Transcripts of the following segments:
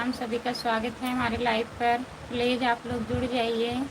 प्रणाम। सभी का स्वागत है हमारे लाइव पर। प्लीज़ आप लोग जुड़ जाइए।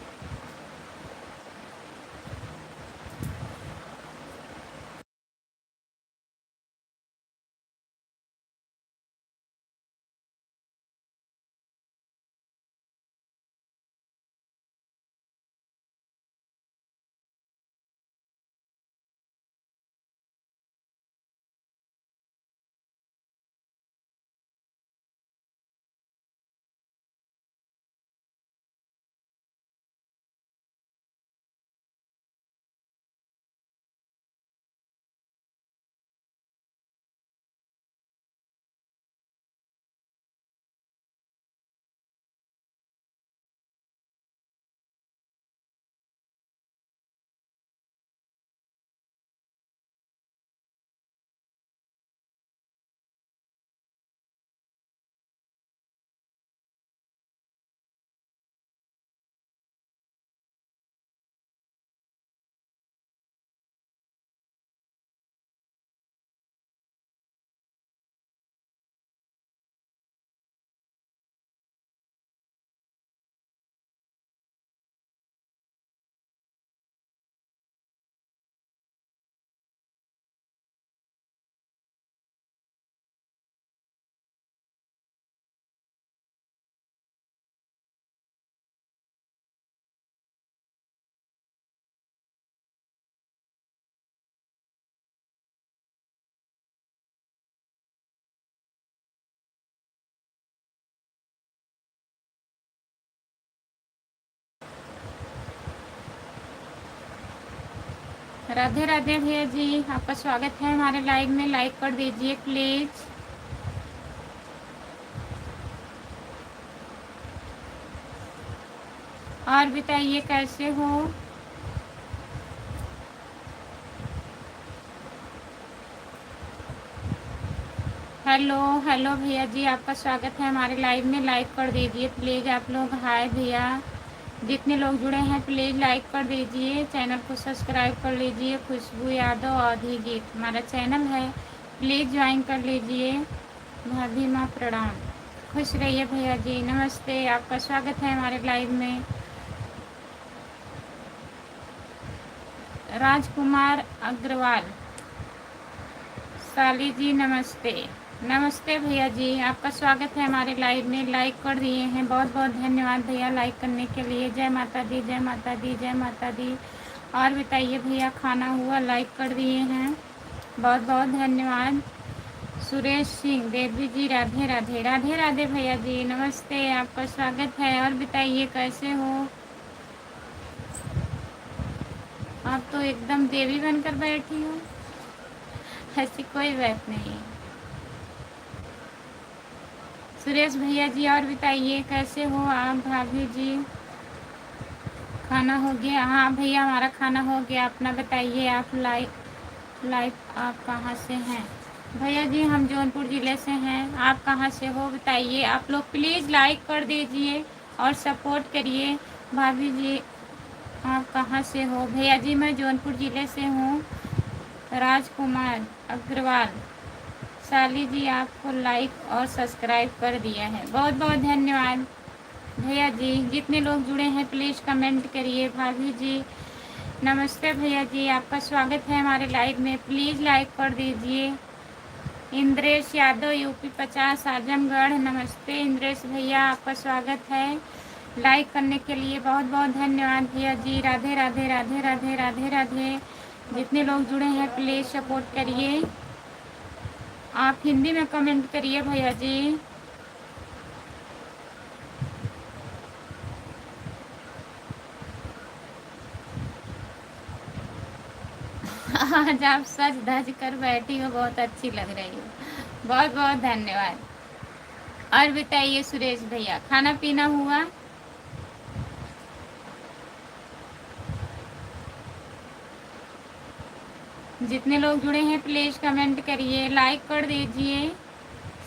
राधे राधे भैया जी, आपका स्वागत है हमारे लाइव में। लाइक कर दीजिए प्लीज़। और बताइए कैसे हो। हेलो हेलो भैया जी, आपका स्वागत है हमारे लाइव में। लाइक कर दीजिए प्लीज़ आप लोग। हाय भैया, जितने लोग जुड़े हैं प्लीज़ लाइक कर दीजिए। चैनल को सब्सक्राइब कर लीजिए। खुशबू यादव आधी गीत हमारा चैनल है, प्लीज़ ज्वाइन कर लीजिए। भाभी माँ प्रणाम। खुश रहिए भैया जी। नमस्ते, आपका स्वागत है हमारे लाइव में। राजकुमार अग्रवाल, साली जी नमस्ते। नमस्ते भैया जी, आपका स्वागत है हमारे लाइव में। लाइक कर दिए हैं, बहुत बहुत धन्यवाद भैया लाइक करने के लिए। जय माता दी, जय माता दी, जय माता दी। और बताइए भैया, खाना हुआ? लाइक कर दिए हैं, बहुत बहुत धन्यवाद। सुरेश सिंह देवी जी, राधे राधे। राधे राधे भैया जी, नमस्ते, आपका स्वागत है। और बताइए कैसे हो? आप तो एकदम देवी बनकर बैठी हो। ऐसी कोई बात नहीं। सुरेश भैया जी, और बताइए कैसे हो आप? भाभी जी, खाना हो गया? हाँ भैया, हमारा खाना हो गया। अपना बताइए, आप लाइव आप कहाँ से हैं? भैया जी, हम जौनपुर ज़िले से हैं। आप कहाँ से हो बताइए। आप लोग प्लीज़ लाइक कर दीजिए और सपोर्ट करिए। भाभी जी, आप कहाँ से हो? भैया जी, मैं जौनपुर ज़िले से हूँ। राजकुमार अग्रवाल, साली जी आपको लाइक और सब्सक्राइब कर दिया है, बहुत बहुत धन्यवाद। भैया जी, जितने लोग जुड़े हैं प्लीज़ कमेंट करिए। भाभी जी नमस्ते भैया जी, आपका स्वागत है हमारे लाइव में। प्लीज़ लाइक कर दीजिए। इंद्रेश यादव, यूपी 50, आजमगढ़, नमस्ते इंद्रेश भैया, आपका स्वागत है। लाइक करने के लिए बहुत बहुत धन्यवाद भैया जी। राधे राधे राधे राधे राधे राधे। जितने लोग जुड़े हैं प्लीज़ सपोर्ट करिए। आप हिंदी में कमेंट करिए भैया जी। आज आप सज धज कर बैठी हो, बहुत अच्छी लग रही हो, बहुत बहुत धन्यवाद। और बताइए सुरेश भैया, खाना पीना हुआ? जितने लोग जुड़े हैं प्लीज़ कमेंट करिए, लाइक कर दीजिए।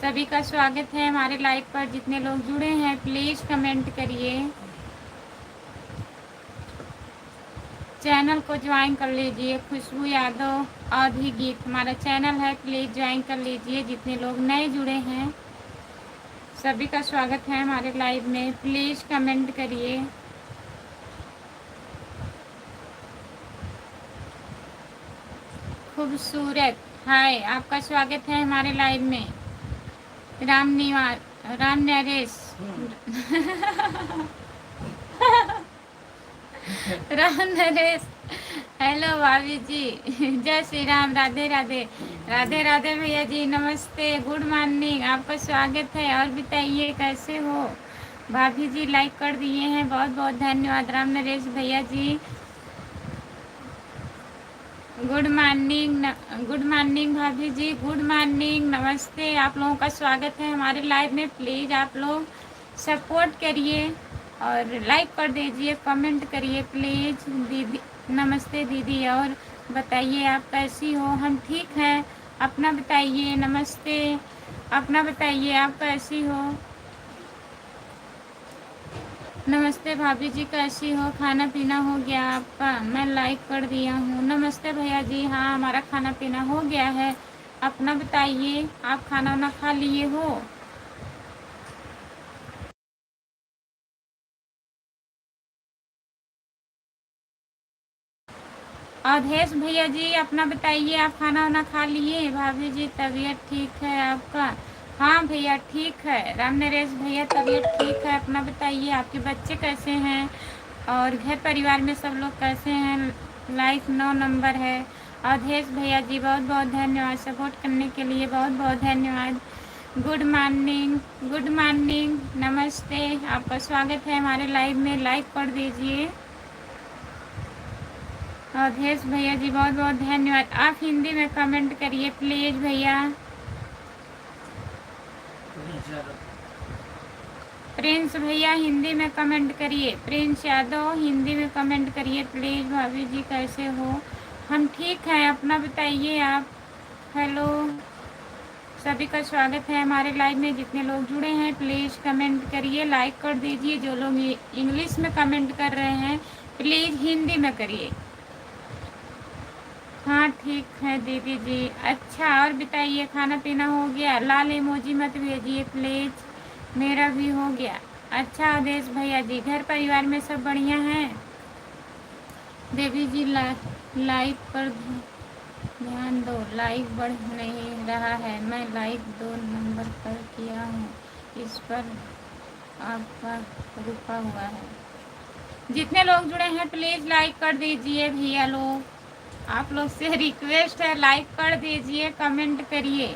सभी का स्वागत है हमारे लाइव पर। जितने लोग जुड़े हैं प्लीज़ कमेंट करिए। चैनल को ज्वाइन कर लीजिए। खुशबू यादव आधी गीत हमारा चैनल है, प्लीज़ ज्वाइन कर लीजिए। जितने लोग नए जुड़े हैं सभी का स्वागत है हमारे लाइव में। प्लीज़ कमेंट करिए। खूबसूरत हाय, आपका स्वागत है हमारे लाइव में। राम निवास, राम नरेश राम नरेश, हेलो भाभी जी, जय श्री राम, राधे राधे। राधे राधे भैया जी, नमस्ते, गुड मॉर्निंग, आपका स्वागत है। और बताइए कैसे हो? भाभी जी लाइक कर दिए हैं, बहुत बहुत धन्यवाद। राम नरेश भैया जी गुड मॉर्निंग, गुड मॉर्निंग भाभी जी, गुड मॉर्निंग, नमस्ते। आप लोगों का स्वागत है हमारे लाइव में। प्लीज़ आप लोग सपोर्ट करिए और लाइक कर दीजिए, कमेंट करिए प्लीज़। दीदी नमस्ते दीदी, और बताइए आप कैसी हो? हम ठीक हैं, अपना बताइए। नमस्ते, अपना बताइए आप कैसी हो? नमस्ते भाभी जी, कैसी हो? खाना पीना हो गया आपका? मैं लाइक कर दिया हूँ। नमस्ते भैया जी, हाँ हमारा खाना पीना हो गया है। अपना बताइए, आप खाना वाना खा लिए हो? अवधेश भैया जी अपना बताइए, आप खाना वाना खा लिए? भाभी जी तबीयत ठीक है आपका? हाँ भैया ठीक है। राम नरेश भैया तबीयत ठीक है। अपना बताइए, आपके बच्चे कैसे हैं और घर परिवार में सब लोग कैसे हैं? लाइफ 9 नंबर है। अवधेश भैया जी बहुत बहुत धन्यवाद, सपोर्ट करने के लिए बहुत बहुत धन्यवाद। गुड मॉर्निंग, गुड मॉर्निंग, नमस्ते, आपका स्वागत है हमारे लाइव में। लाइक कर दीजिए। अवधेश भैया जी बहुत बहुत धन्यवाद। आप हिंदी में कमेंट करिए प्लीज़ भैया। प्रिंस भैया हिंदी में कमेंट करिए। प्रिंस यादव हिंदी में कमेंट करिए प्लीज़। भाभी जी कैसे हो? हम ठीक हैं, अपना बताइए आप। हेलो, सभी का स्वागत है हमारे लाइव में। जितने लोग जुड़े हैं प्लीज़ कमेंट करिए, लाइक कर दीजिए। जो लोग इंग्लिश में कमेंट कर रहे हैं प्लीज़ हिंदी में करिए। हाँ ठीक है दीदी जी। अच्छा, और बताइए खाना पीना हो गया? लाल इमोजी मत भेजिए प्लीज़, मेरा भी हो गया। अच्छा अवधेश भैया जी, घर परिवार में सब बढ़िया हैं? देवी जी लाइक पर ध्यान दो, लाइक बढ़ नहीं रहा है। मैं लाइक 2 नंबर पर किया हूँ, इस पर आपका रुका हुआ है। जितने लोग जुड़े हैं प्लीज़ लाइक कर दीजिए भैया लोग। आप लोग से रिक्वेस्ट है, लाइक कर दीजिए, कमेंट करिए।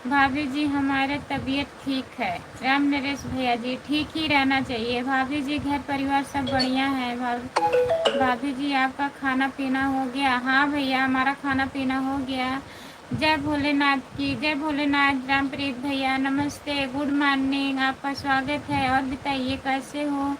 भाभी जी हमारे तबीयत ठीक है। राम नरेश भैया जी ठीक ही रहना चाहिए। भाभी जी घर परिवार सब बढ़िया है। भाभी जी आपका खाना पीना हो गया? हाँ भैया हमारा खाना पीना हो गया। जय भोलेनाथ की, जय भोलेनाथ। रामप्रीत भैया नमस्ते, गुड मॉर्निंग, आपका स्वागत है। और बताइए कैसे हो?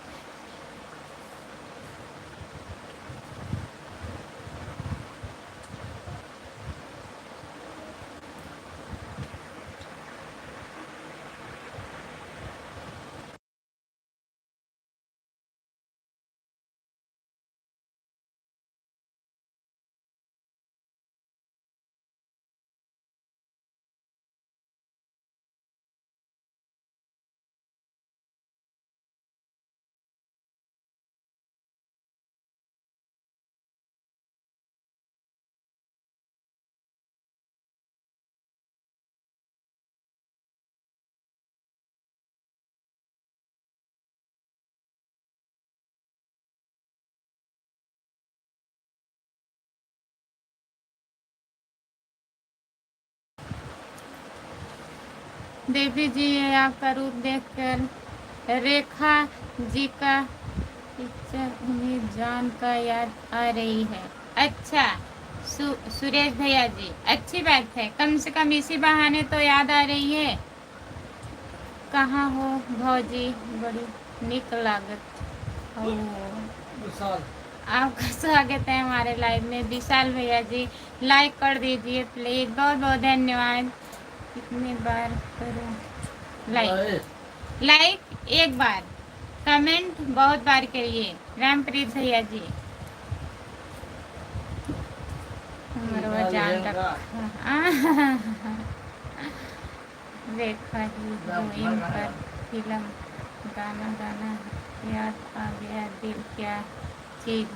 देवी जी आपका रूप देखकर रेखा जी का पिक्चर उन्हें जान का याद आ रही है। अच्छा सुरेश भैया जी, अच्छी बात है, कम से कम इसी बहाने तो याद आ रही है। कहाँ हो भौजी, बड़ी निक लागत हो। आपका स्वागत है हमारे लाइव में। विशाल भैया जी लाइक कर दीजिए प्लीज, बहुत बहुत धन्यवाद। कितनी बार करूँ लाइक? लाइक एक बार, कमेंट बहुत बार करिए। रामप्रीत भैया जी मरवा जान रखा रेखा हीरोइन पर फिल्म गाना गाना याद आ गया। चीज़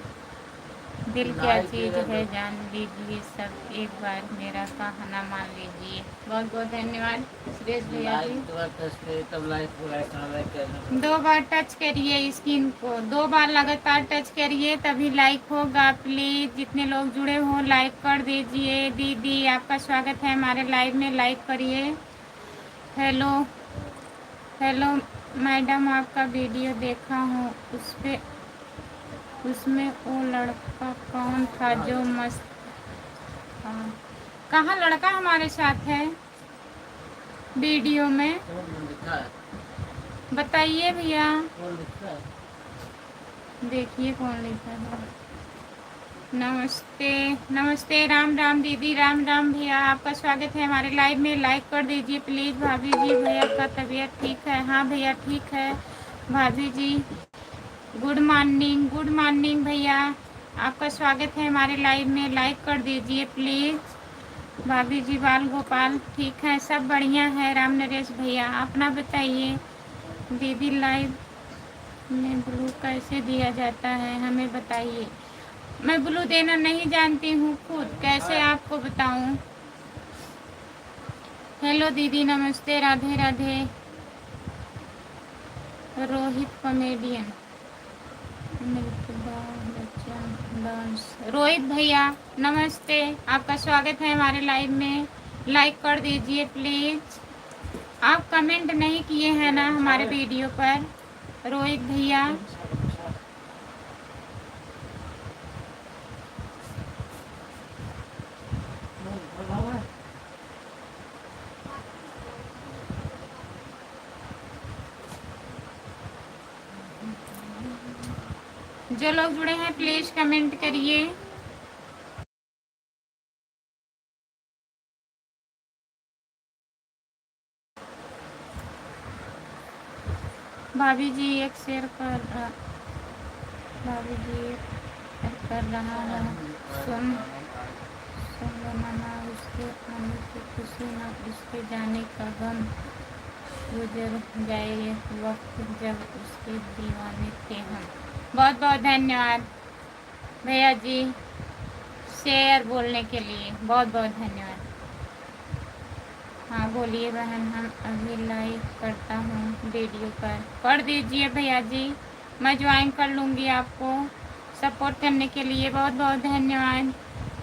दिल क्या चीज़ है जान लीजिए सब एक बार मेरा कहना मान लीजिए। बहुत बहुत धन्यवाद सुरेश भैया जी। दो बार टच करिए स्क्रीन को, 2 बार लगातार टच करिए तभी लाइक होगा। प्लीज जितने लोग जुड़े हो लाइक कर दीजिए। दीदी आपका स्वागत है हमारे लाइव में, लाइक करिए। हेलो हेलो मैडम, आपका वीडियो देखा हूँ उसमें वो लड़का कौन था जो मस्त था? कहाँ लड़का हमारे साथ है वीडियो में? बताइए भैया। देखिए कौन लिखा है। नमस्ते नमस्ते, राम राम दीदी, राम राम भैया, आपका स्वागत है हमारे लाइव में, लाइक कर दीजिए प्लीज़। भाभी जी भैया का तबीयत ठीक है? हाँ भैया ठीक है। भाभी जी गुड मॉर्निंग भैया, आपका स्वागत है हमारे लाइव में, लाइक कर दीजिए प्लीज़। भाभी जी बाल गोपाल ठीक है, सब बढ़िया है। राम नरेश भैया अपना बताइए। दीदी लाइव में ब्लू कैसे दिया जाता है हमें बताइए। मैं ब्लू देना नहीं जानती हूँ खुद, कैसे आपको बताऊँ? हेलो दीदी नमस्ते, राधे राधे। Rohit comedian dance. रोहित भैया नमस्ते, आपका स्वागत है हमारे लाइव में, लाइक कर दीजिए प्लीज। आप कमेंट नहीं किए हैं ना हमारे वीडियो पर रोहित भैया? जो लोग जुड़े हैं प्लीज कमेंट करिए। भाभी जी एक शेयर भाभी जी कर रहा है। सुन बनाना उसके आने की खुशी ना उसके जाने का गम, गुजर जाए वक्त जब उसके दीवाने थे हम। बहुत बहुत धन्यवाद भैया जी शेयर बोलने के लिए, बहुत बहुत धन्यवाद। हाँ बोलिए बहन, हम अभी लाइक करता हूँ वीडियो पर, कर दीजिए भैया जी, मैं ज्वाइन कर लूँगी आपको। सपोर्ट करने के लिए बहुत बहुत धन्यवाद।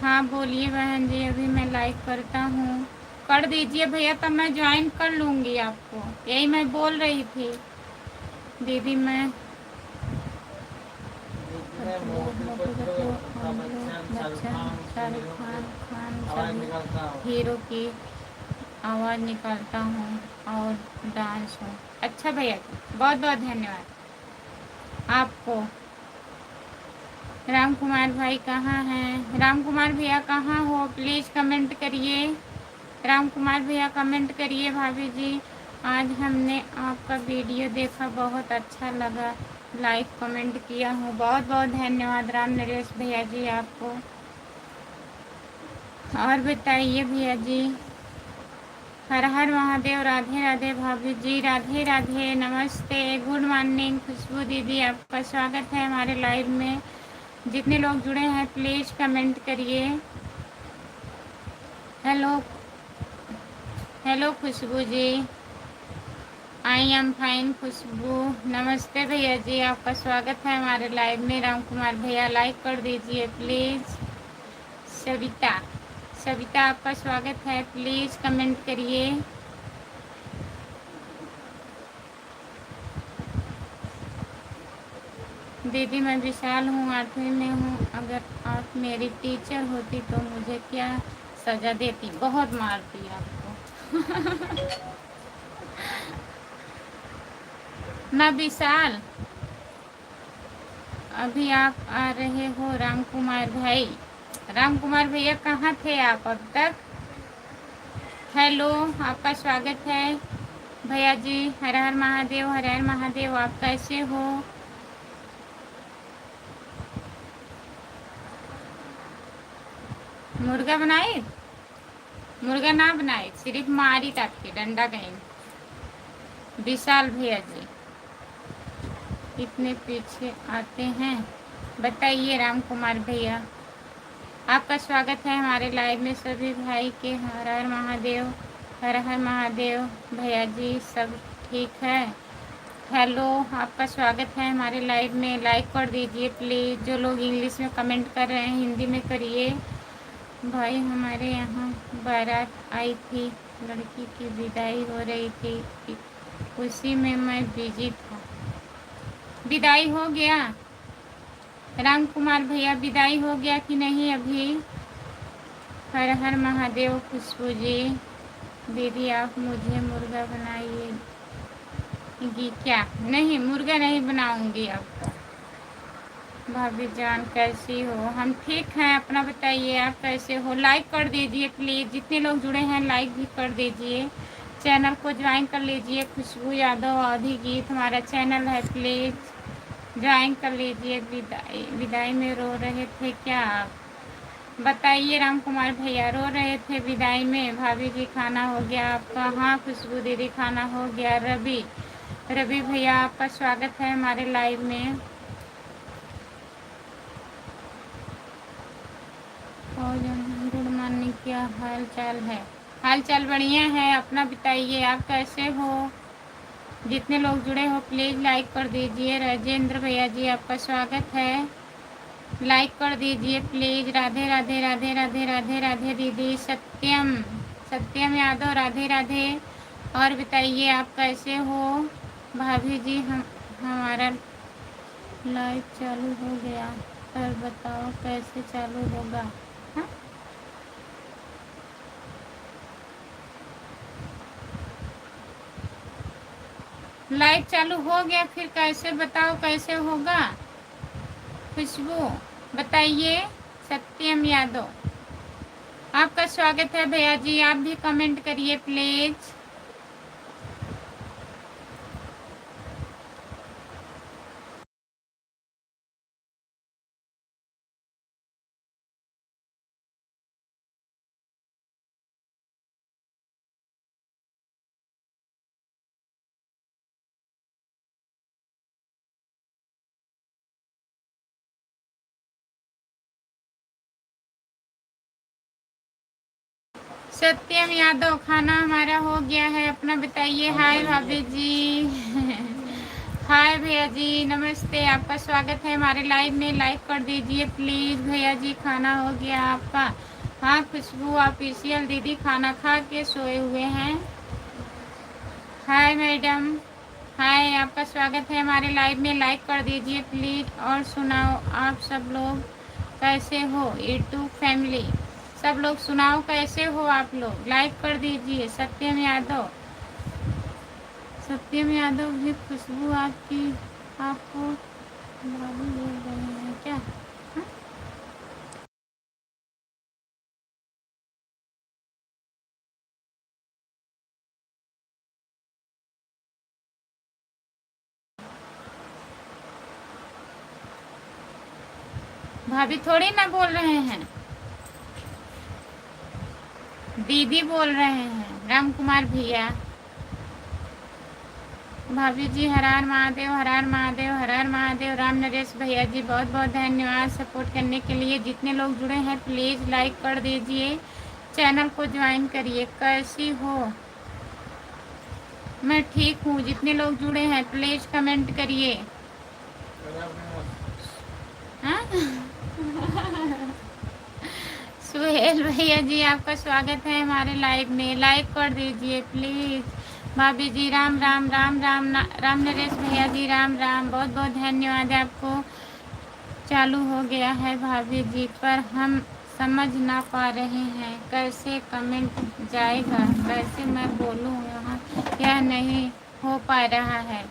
हाँ बोलिए बहन जी, अभी मैं लाइक करता हूँ, कर दीजिए भैया तब मैं ज्वाइन कर लूँगी आपको, यही मैं बोल रही थी। दीदी मैं शाहरुख खान सभी हीरो की आवाज़ निकालता हूँ और डांस हूँ। अच्छा भैया जी बहुत बहुत धन्यवाद आपको। राम कुमार भाई कहाँ हैं? राम कुमार भैया कहाँ हो? प्लीज़ कमेंट करिए। राम कुमार भैया कमेंट करिए। भाभी जी आज हमने आपका वीडियो देखा, बहुत अच्छा लगा, लाइक कमेंट किया हूँ। बहुत बहुत धन्यवाद राम नरेश भैया जी आपको। और बताइए भैया जी। हर हर महादेव, राधे राधे भाभी जी, राधे राधे, नमस्ते, गुड मॉर्निंग खुशबू दीदी, आपका स्वागत है हमारे लाइव में। जितने लोग जुड़े हैं प्लीज़ कमेंट करिए। Hello hello Khushbu ji, I am fine Khushbu. नमस्ते भैया जी, आपका स्वागत है हमारे लाइव में। राम कुमार भैया लाइक कर दीजिए प्लीज़। सविता आपका स्वागत है, प्लीज़ कमेंट करिए। दीदी मैं विशाल हूँ, 8वीं में हूँ, अगर आप मेरी टीचर होती तो मुझे क्या सज़ा देती? बहुत मारती आपको। ना विशाल, अभी आप आ रहे हो राम कुमार भाई? राम कुमार भैया कहाँ थे आप अब तक? हेलो आपका स्वागत है भैया जी। हर हर महादेव, हर हर महादेव, आप कैसे हो? मुर्गा बनाए? मुर्गा ना बनाए, सिर्फ मारी ताकि डंडा कहीं। विशाल भैया जी इतने पीछे आते हैं, बताइए। राम कुमार भैया आपका स्वागत है हमारे लाइव में। सभी भाई के हर हर महादेव, हर हर महादेव। भैया जी सब ठीक है? हेलो, आपका स्वागत है हमारे लाइव में। लाइक कर दीजिए प्लीज़। जो लोग इंग्लिश में कमेंट कर रहे हैं हिंदी में करिए। भाई हमारे यहाँ बारात आई थी, लड़की की विदाई हो रही थी, उसी में मैं बिजी था। विदाई हो गया राम कुमार भैया? विदाई हो गया कि नहीं अभी? हर हर महादेव। खुशबू जी दीदी आप मुझे मुर्गा बनाइएगी क्या? नहीं, मुर्गा नहीं बनाऊंगी आपको। भाभी जान कैसी हो? हम ठीक हैं, अपना बताइए आप कैसे हो? लाइक कर दीजिए प्लीज़। जितने लोग जुड़े हैं लाइक भी कर दीजिए। चैनल को ज्वाइन कर लीजिए। खुशबू यादव अवधि गीत हमारा चैनल है, प्लीज़ ज्वाइन कर लीजिए। विदाई विदाई में रो रहे थे क्या आप? बताइए राम कुमार भैया। रो रहे थे विदाई में? भाभी जी खाना हो गया आपका? हाँ खुशबू दीदी खाना हो गया। रवि भैया आपका स्वागत है हमारे लाइव में। और गुड मॉर्निंग, क्या हाल चाल है? हाल चाल बढ़िया है, अपना बताइए आप कैसे हो? जितने लोग जुड़े हो प्लीज़ लाइक कर दीजिए। राजेंद्र भैया जी आपका स्वागत है, लाइक कर दीजिए प्लीज़। राधे राधे राधे राधे राधे राधे दीदी। सत्यम यादव राधे राधे। और बताइए आप कैसे हो? भाभी जी हमारा लाइव चालू हो गया, पर बताओ कैसे चालू होगा? हाँ? लाइव चालू हो गया, फिर कैसे बताओ कैसे होगा? खुशबू बताइए। सत्यम यादव आपका स्वागत है भैया जी, आप भी कमेंट करिए प्लीज। सत्यम यादव खाना हमारा हो गया है, अपना बताइए। हाय भाभी जी हाय भैया जी, नमस्ते। आपका स्वागत है हमारे लाइव में। लाइक कर दीजिए प्लीज़। भैया जी खाना हो गया आपका? हाँ खुशबू ऑफिशियल दीदी खाना खा के सोए हुए हैं। हाय मैडम, हाय आपका स्वागत है हमारे लाइव में। लाइक कर दीजिए प्लीज़। और सुनाओ आप सब लोग कैसे हो? यूट्यूब फैमिली सब लोग सुनाओ कैसे हो आप लोग? लाइक कर दीजिए। सत्यम यादव भी खुशबू आपको भाभी बोल रहे हैं क्या? हा? भाभी थोड़ी ना बोल रहे हैं, दीदी बोल रहे हैं। राम कुमार भैया भाभी जी हर हर महादेव, हर हर महादेव, हर हर महादेव। राम नरेश भैया जी बहुत बहुत धन्यवाद सपोर्ट करने के लिए। जितने लोग जुड़े हैं प्लीज़ लाइक कर दीजिए, चैनल को ज्वाइन करिए। कैसी हो? मैं ठीक हूँ। जितने लोग जुड़े हैं प्लीज़ कमेंट करिए। हाँ? सुहेल भैया जी आपका स्वागत है हमारे लाइव में। लाइक कर दीजिए प्लीज़। भाभी जी राम राम राम राम राम नरेश भैया जी राम राम, बहुत बहुत धन्यवाद आपको। चालू हो गया है भाभी जी, पर हम समझ ना पा रहे हैं कैसे कमेंट जाएगा, कैसे मैं बोलूँ? यहाँ यह नहीं हो पा रहा है।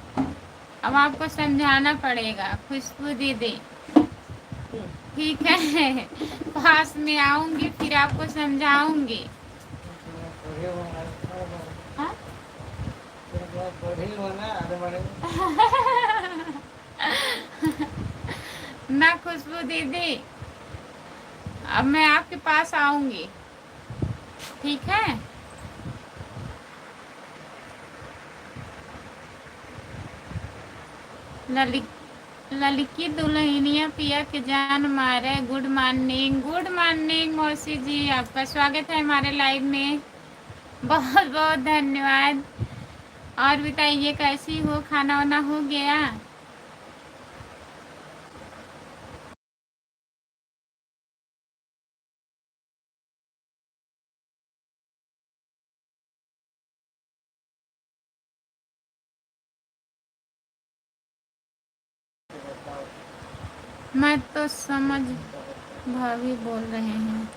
अब आपको समझाना पड़ेगा खुशबू दीदी। ठीक है पास में आऊंगी फिर आपको समझाऊंगी। हाँ? ना खुशबू दीदी, अब मैं आपके पास आऊंगी, ठीक है? ललिक लड़की दुल्हनिया पिया के जान मारे। गुड मॉर्निंग, गुड मॉर्निंग मौसी जी, आपका स्वागत है हमारे लाइव में। बहुत बहुत धन्यवाद। और बताइए कैसी हो, खाना वाना हो गया? मैं तो समझ भाभी बोल रहे हैं।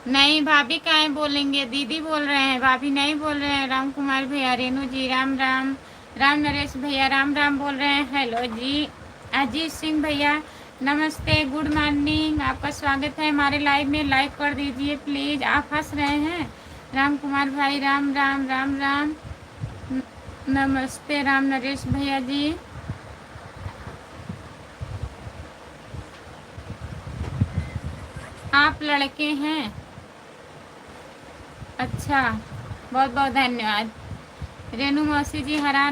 नहीं भाभी काहे बोलेंगे, दीदी बोल रहे हैं, भाभी नहीं बोल रहे हैं। राम कुमार भैया, रेनू जी, राम राम। राम नरेश भैया राम राम बोल रहे हैं। हेलो जी। अजीत सिंह भैया नमस्ते, गुड मॉर्निंग, आपका स्वागत है हमारे लाइव में। लाइक कर दीजिए प्लीज। आप हंस रहे हैं। राम कुमार भाई राम राम राम राम। नमस्ते राम नरेश भैया जी। आप लड़के हैं? अच्छा, बहुत बहुत धन्यवाद। रेनू मौसी जी हर हर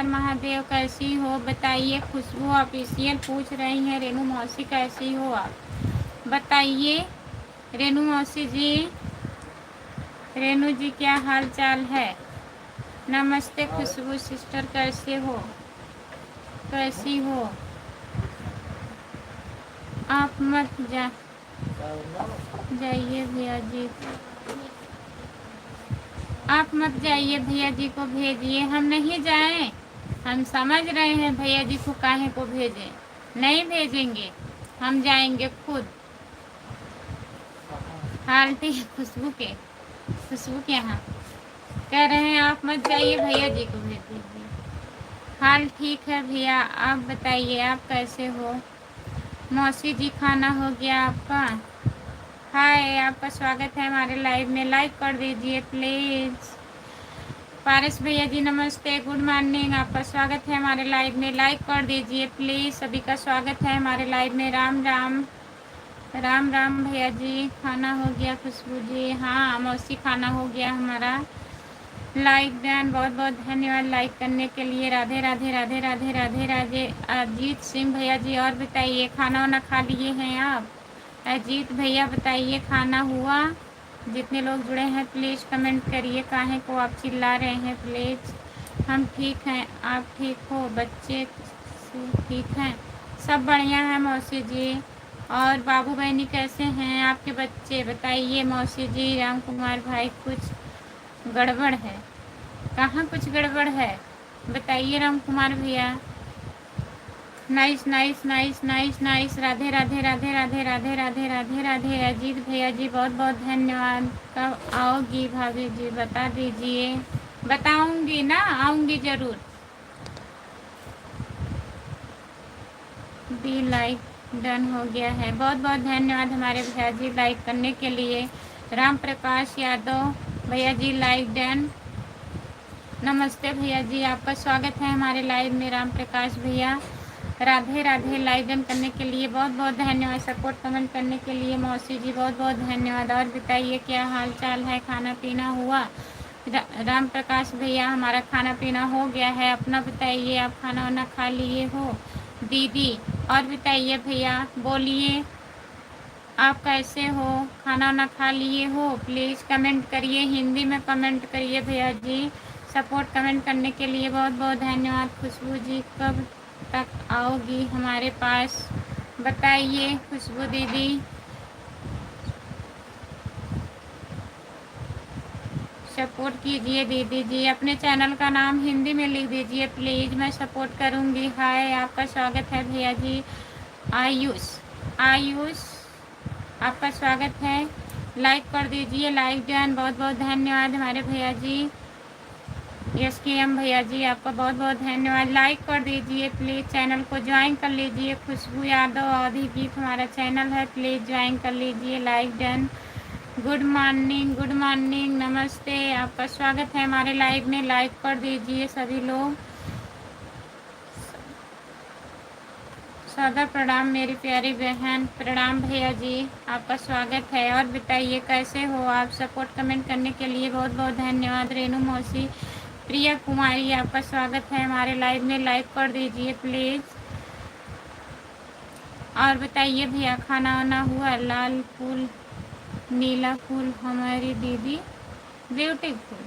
महादेव, कैसी हो बताइए। खुशबू ऑफिशियल पूछ रही हैं, रेनू मौसी कैसी हो आप बताइए। रेनू मौसी जी, रेनू जी क्या हाल चाल है? नमस्ते खुशबू सिस्टर, कैसे हो, कैसी हो? आप मत जाइए भैया जी, आप मत जाइए, भैया जी को भेजिए। हम नहीं जाएं, हम समझ रहे हैं भैया जी को काहे को भेजें। नहीं भेजेंगे, हम जाएंगे खुद। हाल ठीक खुशबू के, खुशबू के यहाँ कह रहे हैं आप मत जाइए, भैया जी को भेज दीजिए। हाल ठीक है भैया, आप बताइए आप कैसे हो? मौसी जी खाना हो गया आपका? हाय, आपका स्वागत है हमारे लाइव में। लाइक कर दीजिए प्लीज़। पारस भैया जी नमस्ते, गुड मॉर्निंग, आपका स्वागत है हमारे लाइव में। लाइक कर दीजिए प्लीज़, सभी का स्वागत है हमारे लाइव में। राम राम, राम राम भैया जी। खाना हो गया खुशबू जी? हाँ मौसी, खाना हो गया हमारा। लाइक डन, बहुत बहुत धन्यवाद लाइक करने के लिए। राधे राधे राधे राधे राधे राधे। अजीत सिंह भैया जी और बताइए, खाना वाना खा लिए हैं आप? अजीत भैया बताइए खाना हुआ? जितने लोग जुड़े हैं प्लीज़ कमेंट करिए, काहे को आप चिल्ला रहे हैं प्लीज़। हम ठीक हैं, आप ठीक हो? बच्चे ठीक हैं? सब बढ़िया है मौसी जी। और बाबू बहनी कैसे हैं आपके बच्चे बताइए मौसी जी। राम कुमार भाई कुछ गड़बड़ है? कहाँ कुछ गड़बड़ है बताइए राम कुमार भैया। Nice nice nice nice nice. Radhe Radhe Radhe Radhe Radhe Radhe Radhe Radhe. Ajit भैया जी बहुत बहुत धन्यवाद। कब आओगी भाभी जी बता दीजिए। बताऊंगी ना, आऊंगी ज़रूर। भी लाइक डन हो गया है, बहुत बहुत धन्यवाद हमारे भैया जी लाइक करने के लिए। राम प्रकाश यादव भैया जी लाइक डन। नमस्ते भैया जी, आपका स्वागत है हमारे लाइव में राम प्रकाश भैया। राधे राधे। लाइक डन करने के लिए बहुत बहुत धन्यवाद। सपोर्ट कमेंट करने के लिए मौसी जी बहुत बहुत धन्यवाद। और बताइए क्या हाल चाल है, खाना पीना हुआ? राम प्रकाश भैया हमारा खाना पीना हो गया है। अपना बताइए, आप खाना वाना खा लिए हो? दीदी और बताइए भैया, बोलिए आप कैसे हो, खाना वाना खा लिए हो? प्लीज़ कमेंट करिए, हिंदी में कमेंट करिए भैया जी। सपोर्ट कमेंट करने के लिए बहुत बहुत धन्यवाद। खुशबू जी कब तक आओगी हमारे पास बताइए खुशबू दीदी। सपोर्ट कीजिए दीदी जी। अपने चैनल का नाम हिंदी में लिख दीजिए प्लीज़, मैं सपोर्ट करूँगी। हाय, आपका स्वागत है भैया जी। आयुष, आयुष आपका स्वागत है। लाइक कर दीजिए, लाइक डन, बहुत बहुत धन्यवाद हमारे भैया जी। यस के एम भैया जी आपका बहुत बहुत धन्यवाद। लाइक कर दीजिए प्लीज़, चैनल को ज्वाइन कर लीजिए। खुशबू यादव अधिगीत हमारा चैनल है, प्लीज़ ज्वाइन कर लीजिए। Like done. Good morning, good morning, नमस्ते, आपका स्वागत है हमारे लाइव में। लाइक कर दीजिए सभी लोग। सादर प्रणाम मेरी प्यारी बहन। प्रणाम भैया जी, आपका स्वागत है। और बताइए कैसे हो आप? सपोर्ट कमेंट करने के लिए बहुत बहुत धन्यवाद। रेनू मौसी प्रिया कुमारी, आपका स्वागत है हमारे लाइव में, लाइक कर दीजिए प्लीज़। और बताइए भैया, खाना वाना हुआ? लाल फूल नीला फूल हमारी दीदी ब्यूटीफुल,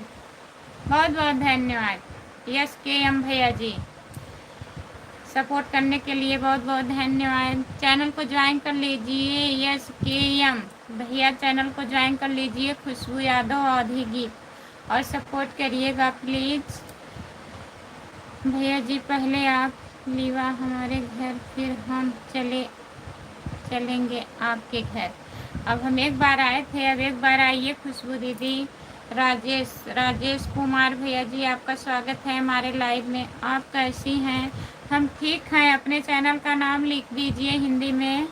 बहुत बहुत धन्यवाद। यस के एम भैया जी, सपोर्ट करने के लिए बहुत बहुत धन्यवाद। चैनल को ज्वाइन कर लीजिए। यस के एम भैया, चैनल को ज्वाइन कर लीजिए। खुशबू यादव औधी गीत, और सपोर्ट करिएगा प्लीज़। भैया जी, पहले आप लीवा हमारे घर, फिर हम चलेंगे आपके घर। अब हम एक बार आए थे, अब एक बार आइए खुशबू दीदी। राजेश कुमार भैया जी, आपका स्वागत है हमारे लाइव में। आप कैसी हैं? हम ठीक हैं। अपने चैनल का नाम लिख दीजिए हिंदी में।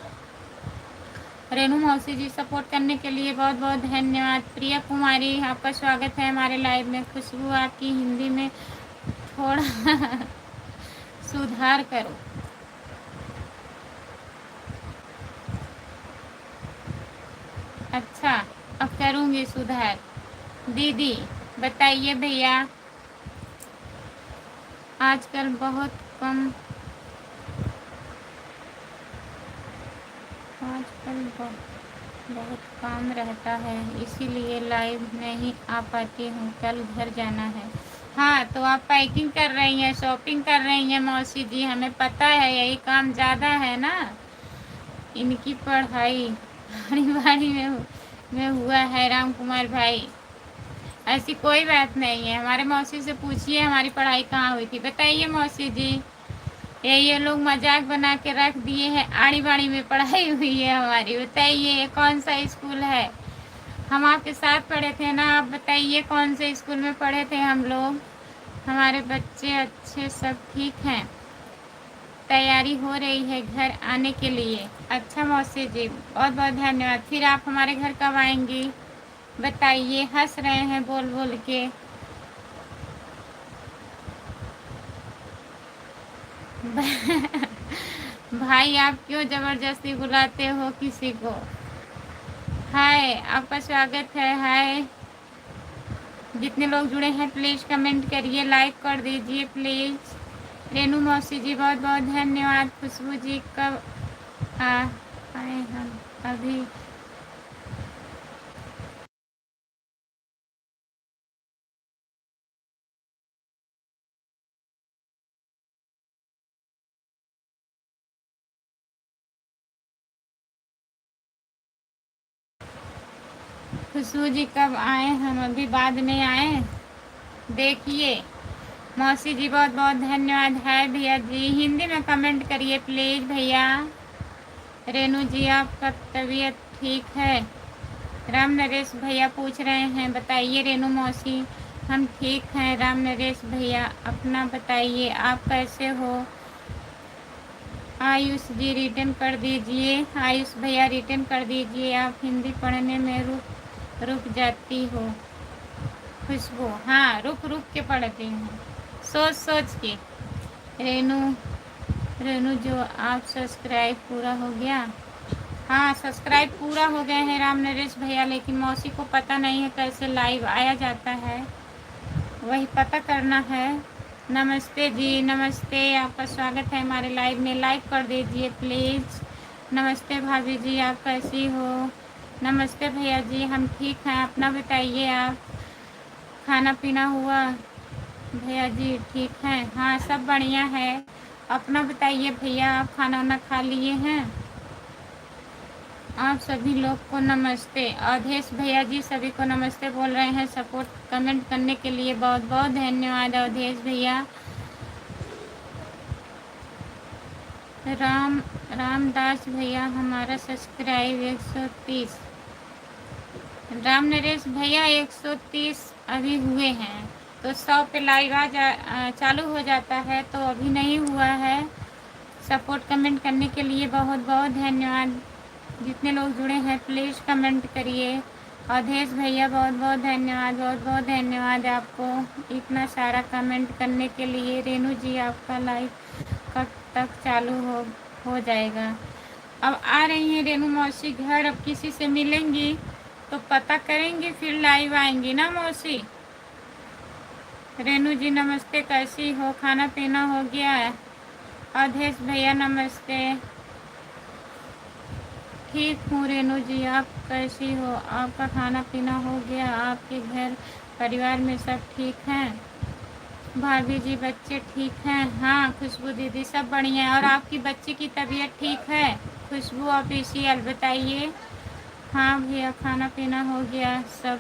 रेनू मौसी जी, सपोर्ट करने के लिए बहुत बहुत धन्यवाद। प्रिया कुमारी, आपका स्वागत है हमारे लाइव में। खुशबू, आपकी हिंदी में थोड़ा सुधार करो। अच्छा, अब करूँगी सुधार। दीदी बताइए भैया, आजकल बहुत काम रहता है, इसीलिए लाइव नहीं आ पाती हूँ। कल घर जाना है। हाँ, तो आप पैकिंग कर रही हैं, शॉपिंग कर रही हैं मौसी जी, हमें पता है यही काम ज़्यादा है ना। इनकी पढ़ाई बारी में हुआ है राम कुमार भाई। ऐसी कोई बात नहीं है, हमारे मौसी से पूछिए हमारी पढ़ाई कहाँ हुई थी। बताइए मौसी जी, ये लोग मजाक बना के रख दिए हैं, आड़ी बाड़ी में पढ़ाई हुई है हमारी। बताइए कौन सा स्कूल है? हम आपके साथ पढ़े थे ना, आप बताइए कौन से स्कूल में पढ़े थे हम लोग। हमारे बच्चे अच्छे, सब ठीक हैं। तैयारी हो रही है घर आने के लिए। अच्छा मौसी जी, बहुत बहुत धन्यवाद। फिर आप हमारे घर कब आएंगी बताइए? हंस रहे हैं बोल बोल के। भाई, आप क्यों ज़बरदस्ती बुलाते हो किसी को? हाय, आपका स्वागत है। हाय, जितने लोग जुड़े हैं प्लीज़ कमेंट करिए, लाइक कर दीजिए प्लीज़। रेनू मौसी जी, बहुत बहुत धन्यवाद। खुशबू जी, कब आए? हम अभी खुशबू जी कब आए? हम अभी बाद में आए। देखिए मौसी जी, बहुत बहुत धन्यवाद है। भैया जी, हिंदी में कमेंट करिए प्लीज़ भैया। रेनू जी, आपका तबीयत ठीक है? राम नरेश भैया पूछ रहे हैं, बताइए रेनू मौसी। हम ठीक हैं राम नरेश भैया, अपना बताइए आप कैसे हो? आयुष जी, रिटर्न कर दीजिए। आयुष भैया, रिटर्न कर दीजिए। आप हिंदी पढ़ने में रुक जाती हो। खुशबू, हाँ, रुक रुक के पढ़ती हूँ, सोच सोच के। रेनू रेनू जो, आप सब्सक्राइब पूरा हो गया? हाँ, सब्सक्राइब पूरा हो गए हैं राम नरेश भैया, लेकिन मौसी को पता नहीं है कैसे लाइव आया जाता है, वही पता करना है। नमस्ते जी, नमस्ते, आपका स्वागत है हमारे लाइव में। लाइक कर दीजिए प्लीज़। नमस्ते भाभी जी, आप कैसी हो? नमस्ते भैया जी, हम ठीक हैं, अपना बताइए आप। खाना पीना हुआ? भैया जी ठीक हैं? हाँ, सब बढ़िया है। अपना बताइए भैया, आप खाना वाना खा लिए हैं? आप सभी लोग को नमस्ते। अवधेश भैया जी, सभी को नमस्ते बोल रहे हैं। सपोर्ट कमेंट करने के लिए बहुत बहुत धन्यवाद अवधेश भैया। रामदास भैया, हमारा सब्सक्राइब 130। राम नरेश भैया, 130 अभी हुए हैं, तो 100 पे लाइव चालू हो जाता है, तो अभी नहीं हुआ है। सपोर्ट कमेंट करने के लिए बहुत बहुत धन्यवाद। जितने लोग जुड़े हैं प्लीज़ कमेंट करिए। अवधेश भैया, बहुत बहुत धन्यवाद, बहुत बहुत धन्यवाद आपको इतना सारा कमेंट करने के लिए। रेनू जी, आपका लाइव कब तक चालू हो जाएगा? अब आ रही हैं रेनू मौसी घर, अब किसी से मिलेंगी तो पता करेंगे, फिर लाइव आएंगी ना मौसी? रेनू जी नमस्ते, कैसी हो? खाना पीना हो गया? अवधेश भैया नमस्ते। ठीक हूँ रेनू जी, आप कैसी हो? आपका खाना पीना हो गया? आपके घर परिवार में सब ठीक हैं? भाभी जी बच्चे ठीक हैं? हाँ खुशबू दीदी सब बढ़िया है। और आपकी बच्ची की तबीयत ठीक है? खुशबू ऑफिशियल बताइए। हाँ भैया खाना पीना हो गया, सब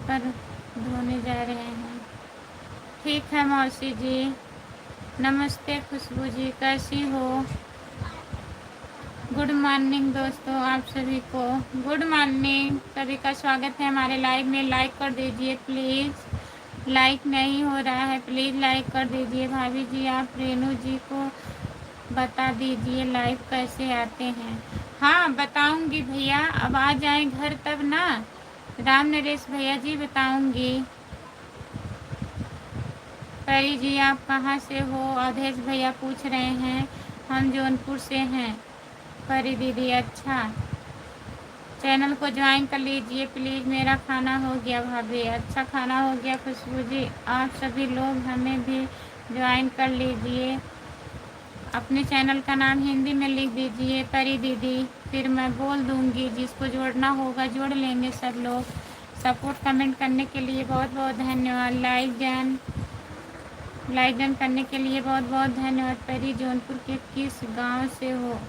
पर धोने जा रहे हैं। ठीक है मौसी जी। नमस्ते खुशबू जी, कैसी हो? गुड मॉर्निंग दोस्तों, आप सभी को गुड मॉर्निंग। सभी का स्वागत है हमारे लाइव में। लाइक कर दीजिए प्लीज़, लाइक नहीं हो रहा है, प्लीज़ लाइक कर दीजिए। भाभी जी आप रेनू जी को बता दीजिए लाइव कैसे आते हैं। हाँ बताऊंगी भैया, अब आ जाए घर तब ना। राम नरेश भैया जी बताऊंगी। परी जी आप कहाँ से हो? अवधेश भैया पूछ रहे हैं। हम जौनपुर से हैं। परी दीदी अच्छा, चैनल को ज्वाइन कर लीजिए प्लीज़। मेरा खाना हो गया भाभी। अच्छा खाना हो गया खुशबू जी। आप सभी लोग हमें भी ज्वाइन कर लीजिए। अपने चैनल का नाम हिंदी में लिख दीजिए परी दीदी, फिर मैं बोल दूंगी। जिसको जोड़ना होगा जोड़ लेंगे सब लोग। सपोर्ट कमेंट करने के लिए बहुत बहुत धन्यवाद। लाइक डन करने के लिए बहुत बहुत धन्यवाद। परी जौनपुर के किस गांव से हो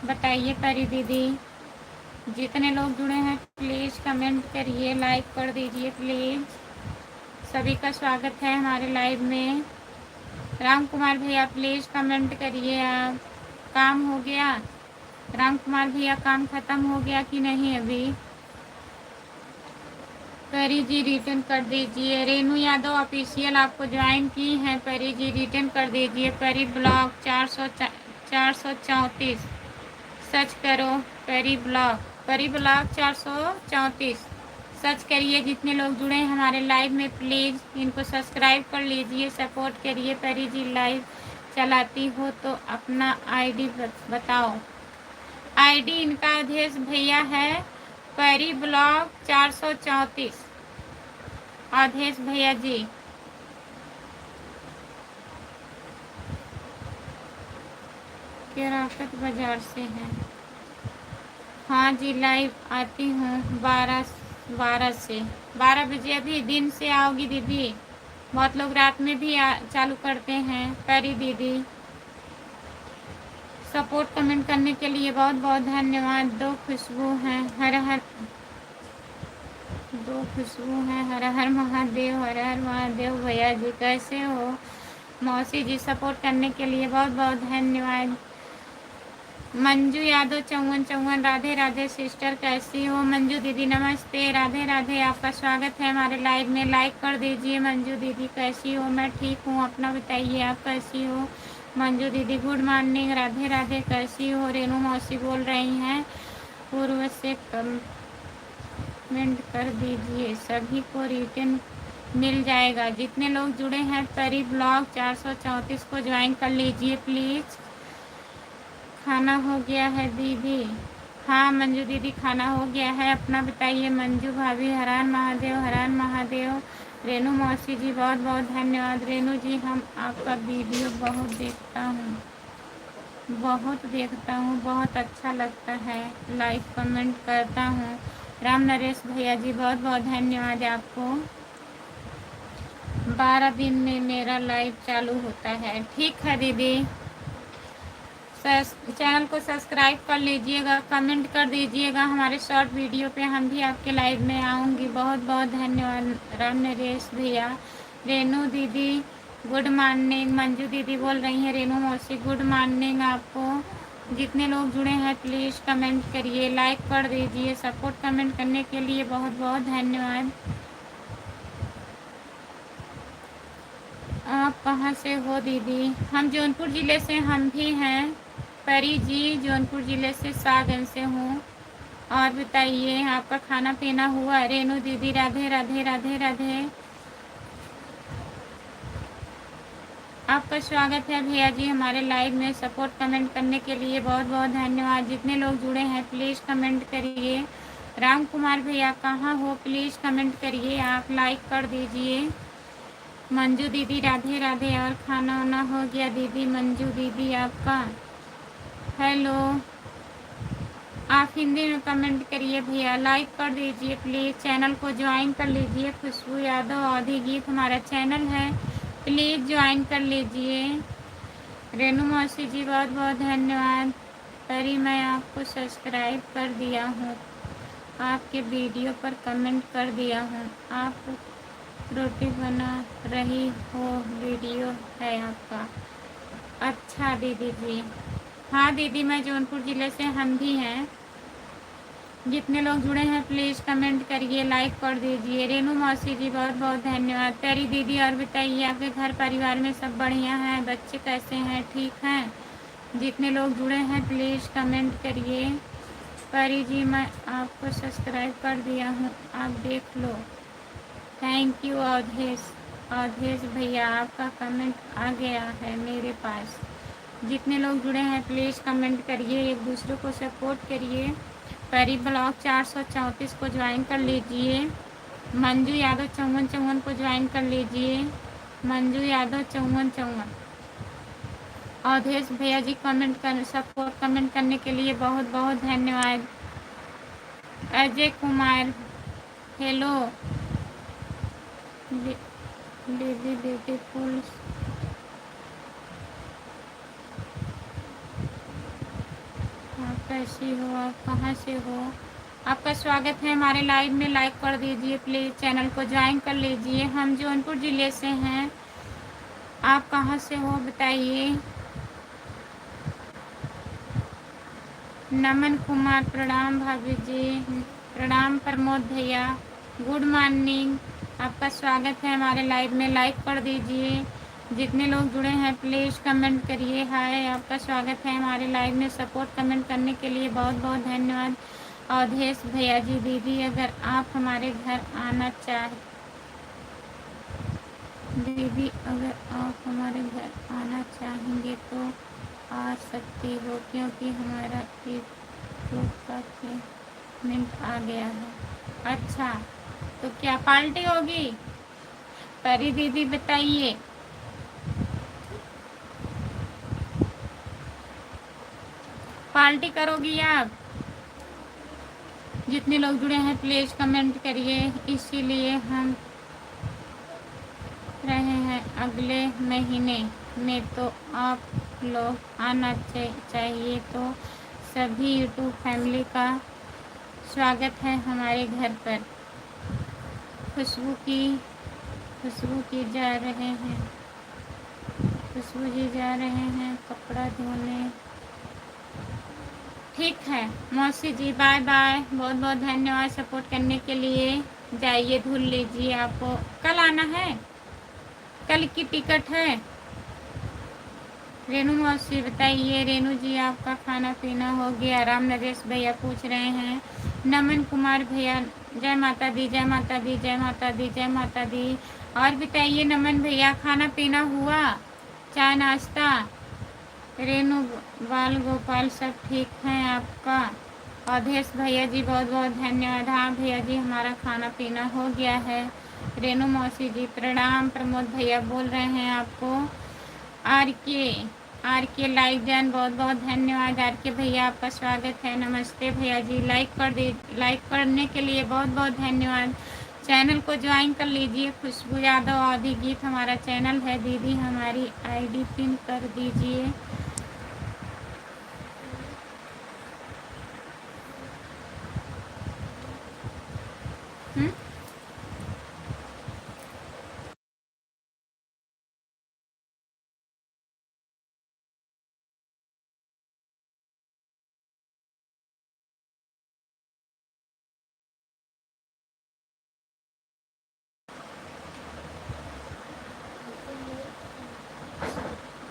बताइए परी दीदी। जितने लोग जुड़े हैं प्लीज़ कमेंट करिए, लाइक कर दीजिए प्लीज़। सभी का स्वागत है हमारे लाइव में। राम कुमार भैया प्लीज़ कमेंट करिए। आप काम हो गया? राम कुमार भैया काम ख़त्म हो गया कि नहीं अभी? परी जी रिटर्न कर दीजिए। रेनू यादव ऑफिशियल आपको ज्वाइन की हैं। परी जी रिटर्न कर दीजिए। परी ब्लॉग 434 सर्च करो। परी ब्लॉग 434 सर्च करिए। जितने लोग जुड़े हैं हमारे लाइव में प्लीज़ इनको सब्सक्राइब कर लीजिए, सपोर्ट करिए। परी जी लाइव चलाती हो तो अपना आईडी बताओ। आईडी इनका अवधेश भैया है, परी ब्लॉग 434 अवधेश भैया जी। केराकत बाजार से हैं। हाँ जी लाइव आती हूँ 12 से 12 बजे। अभी दिन से आओगी दीदी? बहुत लोग रात में भी चालू करते हैं। परी दीदी सपोर्ट कमेंट करने के लिए बहुत बहुत धन्यवाद। दो खुशबू हैं, हर हर महादेव। हर हर महादेव। भैया जी कैसे हो? मौसी जी सपोर्ट करने के लिए बहुत बहुत धन्यवाद। मंजू यादव 5454 राधे राधे सिस्टर, कैसी हो? मंजू दीदी नमस्ते, राधे राधे। आपका स्वागत है हमारे लाइव में। लाइक कर दीजिए। मंजू दीदी कैसी हो? मैं ठीक हूँ, अपना बताइए आप कैसी हो? मंजू दीदी गुड मॉर्निंग, राधे राधे, कैसी हो? रेनू मौसी बोल रही हैं पूर्व से कमेंट कर दीजिए, सभी को रिटर्न मिल जाएगा। जितने लोग जुड़े हैं परी ब्लॉग 434 को ज्वाइन कर लीजिए प्लीज़। खाना हो गया है दीदी? हाँ मंजू दीदी खाना हो गया है, अपना बताइए। मंजू भाभी हरान महादेव, हरान महादेव। रेनू मौसी जी बहुत बहुत धन्यवाद। रेनू जी हम आपका वीडियो बहुत देखता हूँ, बहुत अच्छा लगता है, लाइक कमेंट करता हूँ। राम नरेश भैया जी बहुत बहुत धन्यवाद आपको। 12 दिन में मेरा लाइव चालू होता है। ठीक है दीदी, चैनल को सब्सक्राइब कर लीजिएगा, कमेंट कर दीजिएगा हमारे शॉर्ट वीडियो पे, हम भी आपके लाइव में आऊँगी। बहुत बहुत धन्यवाद राम नरेश भैया। रेनू दीदी गुड मॉर्निंग। मंजू दीदी बोल रही हैं रेनू मौसी गुड मॉर्निंग आपको। जितने लोग जुड़े हैं प्लीज़ कमेंट करिए, लाइक कर दीजिए। सपोर्ट कमेंट करने के लिए बहुत बहुत धन्यवाद। आप कहाँ से हो दीदी? हम जौनपुर ज़िले से हम भी हैं। परी जी जौनपुर ज़िले से सागंज से हूँ। और बताइए आपका खाना पीना हुआ? रेनू दीदी राधे राधे, राधे राधे। आपका स्वागत है भैया जी हमारे लाइव में। सपोर्ट कमेंट करने के लिए बहुत बहुत धन्यवाद। जितने लोग जुड़े हैं प्लीज़ कमेंट करिए। राम कुमार भैया कहाँ हो? प्लीज़ कमेंट करिए, आप लाइक कर दीजिए। मंजू दीदी राधे राधे। और खाना वाना हो गया दीदी? मंजू दीदी आपका हेलो। आप हिंदी में कमेंट करिए भैया, लाइक कर दीजिए प्लीज़, चैनल को ज्वाइन कर लीजिए। खुशबू यादव आदि गीत हमारा चैनल है, प्लीज़ ज्वाइन कर लीजिए। रेनू मौसी जी बहुत बहुत धन्यवाद। परी मैं आपको सब्सक्राइब कर दिया हूँ, आपके वीडियो पर कमेंट कर दिया हूँ। आप रोटी बना रही हो, वीडियो है आपका। अच्छा दीदी जी। हाँ दीदी, मैं जौनपुर ज़िले से, हम भी हैं। जितने लोग जुड़े हैं प्लीज़ कमेंट करिए, लाइक कर दीजिए। रेनू मौसी जी बहुत बहुत धन्यवाद। प्यारी दीदी और बताइए, आपके घर परिवार में सब बढ़िया हैं? बच्चे कैसे हैं, ठीक हैं? जितने लोग जुड़े हैं प्लीज़ कमेंट करिए। परी जी मैं आपको सब्सक्राइब कर दिया हूँ, आप देख लो। Thank you Avdhesh. अवधेश भैया आपका कमेंट आ गया है मेरे पास। जितने लोग जुड़े हैं प्लीज़ कमेंट करिए, एक दूसरे को सपोर्ट करिए। परी ब्लॉग 434 को ज्वाइन कर लीजिए। मंजू यादव 5454 को ज्वाइन कर लीजिए। मंजू यादव 5454। अवधेश भैया जी सपोर्ट कमेंट करने के लिए बहुत बहुत धन्यवाद। अजय कुमार हेलो। दीदी ब्यूटीफुल। आप कैसी हो, आप कहाँ से हो? आपका स्वागत है हमारे लाइव में, लाइक कर दीजिए प्लीज़, चैनल को ज्वाइन कर लीजिए। हम जौनपुर ज़िले से हैं, आप कहाँ से हो बताइए। नमन कुमार प्रणाम भाभी जी। प्रणाम प्रमोद भैया, गुड मॉर्निंग। आपका स्वागत है हमारे लाइव में, लाइक कर दीजिए। जितने लोग जुड़े हैं प्लीज़ कमेंट करिए हाय। आपका स्वागत है हमारे लाइव में, सपोर्ट कमेंट करने के लिए बहुत बहुत धन्यवाद। अवधेश भैया जी, दीदी अगर आप हमारे घर आना चाहें, दीदी अगर आप हमारे घर आना चाहेंगे तो आ सकती हो, क्योंकि हमारा एक का पेमेंट आ गया है। अच्छा, तो क्या पार्टी होगी? परी दीदी बताइए। पार्टी करोगी आप? जितने लोग जुड़े हैं प्लीज़ कमेंट करिए। इसीलिए हम रहे हैं अगले महीने में, तो आप लोग आना चाहिए। तो सभी यूट्यूब फैमिली का स्वागत है हमारे घर पर। खुशबू की जा रहे हैं, खुशबू जी जा रहे हैं कपड़ा धोने। ठीक है मौसी जी, बाय बाय। बहुत बहुत धन्यवाद सपोर्ट करने के लिए। जाइए धुल लीजिए। आपको कल आना है? कल की टिकट है? रेनू मौसी बताइए। रेनू जी आपका खाना पीना हो गया? राम नरेश भैया पूछ रहे हैं। नमन कुमार भैया जय माता दी, जय माता दी, जय माता दी, जय माता दी। और बताइए नमन भैया, खाना पीना हुआ, चाय नाश्ता? रेनू बाल गोपाल सब ठीक हैं आपका? अवधेश भैया जी बहुत बहुत धन्यवाद। हाँ भैया जी, हमारा खाना पीना हो गया है। रेनू मौसी जी प्रणाम। प्रमोद भैया बोल रहे हैं आपको। आर के लाइक जैन बहुत बहुत धन्यवाद। आर के भैया आपका स्वागत है। नमस्ते भैया जी, लाइक करने के लिए बहुत बहुत धन्यवाद। चैनल को ज्वाइन कर लीजिए। खुशबू यादव आदि गीत हमारा चैनल है। दीदी हमारी आईडी पिन कर दीजिए।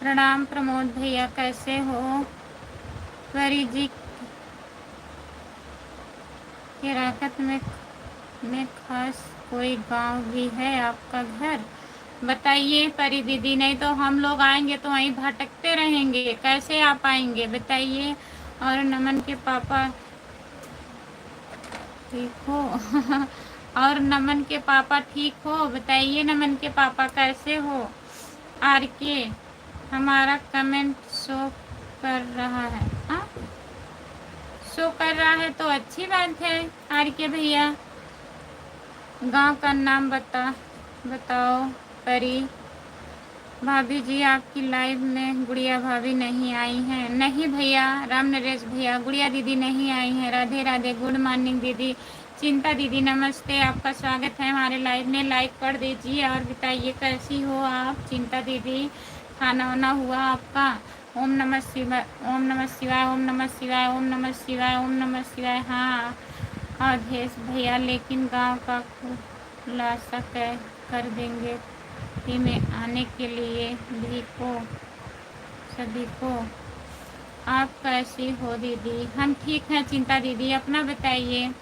प्रणाम प्रमोद भैया, कैसे हो? परी जी के राकत में खास कोई गांव भी है आपका घर? बताइए परी दीदी, नहीं तो हम लोग आएंगे तो वहीं भटकते रहेंगे, कैसे आप आएंगे बताइए। और नमन के पापा ठीक हो? और नमन के पापा ठीक हो? बताइए नमन के पापा कैसे हो? आर के हमारा कमेंट शो कर रहा है। हाँ, शो कर रहा है तो अच्छी बात है। आर के भैया गांव का नाम बताओ। परी भाभी जी आपकी लाइव में गुड़िया भाभी नहीं आई हैं? नहीं भैया, राम नरेश भैया, गुड़िया दीदी नहीं आई हैं। राधे राधे, गुड मॉर्निंग दीदी। चिंता दीदी नमस्ते, आपका स्वागत है हमारे लाइव में। लाइक कर दीजिए और बताइए कैसी हो आप चिंता दीदी? खाना वाना हुआ आपका? ओम नमः शिवाय, ओम नमः शिवाय, ओम नमः शिवाय, ओम नमः शिवाय, ओम नमः शिवाय। हाँ अवधेश भैया, लेकिन गांव का खुलासा कर देंगे टी में आने के लिए भी को सभी को। आप कैसी हो दीदी? हम ठीक हैं चिंता दीदी, अपना बताइए।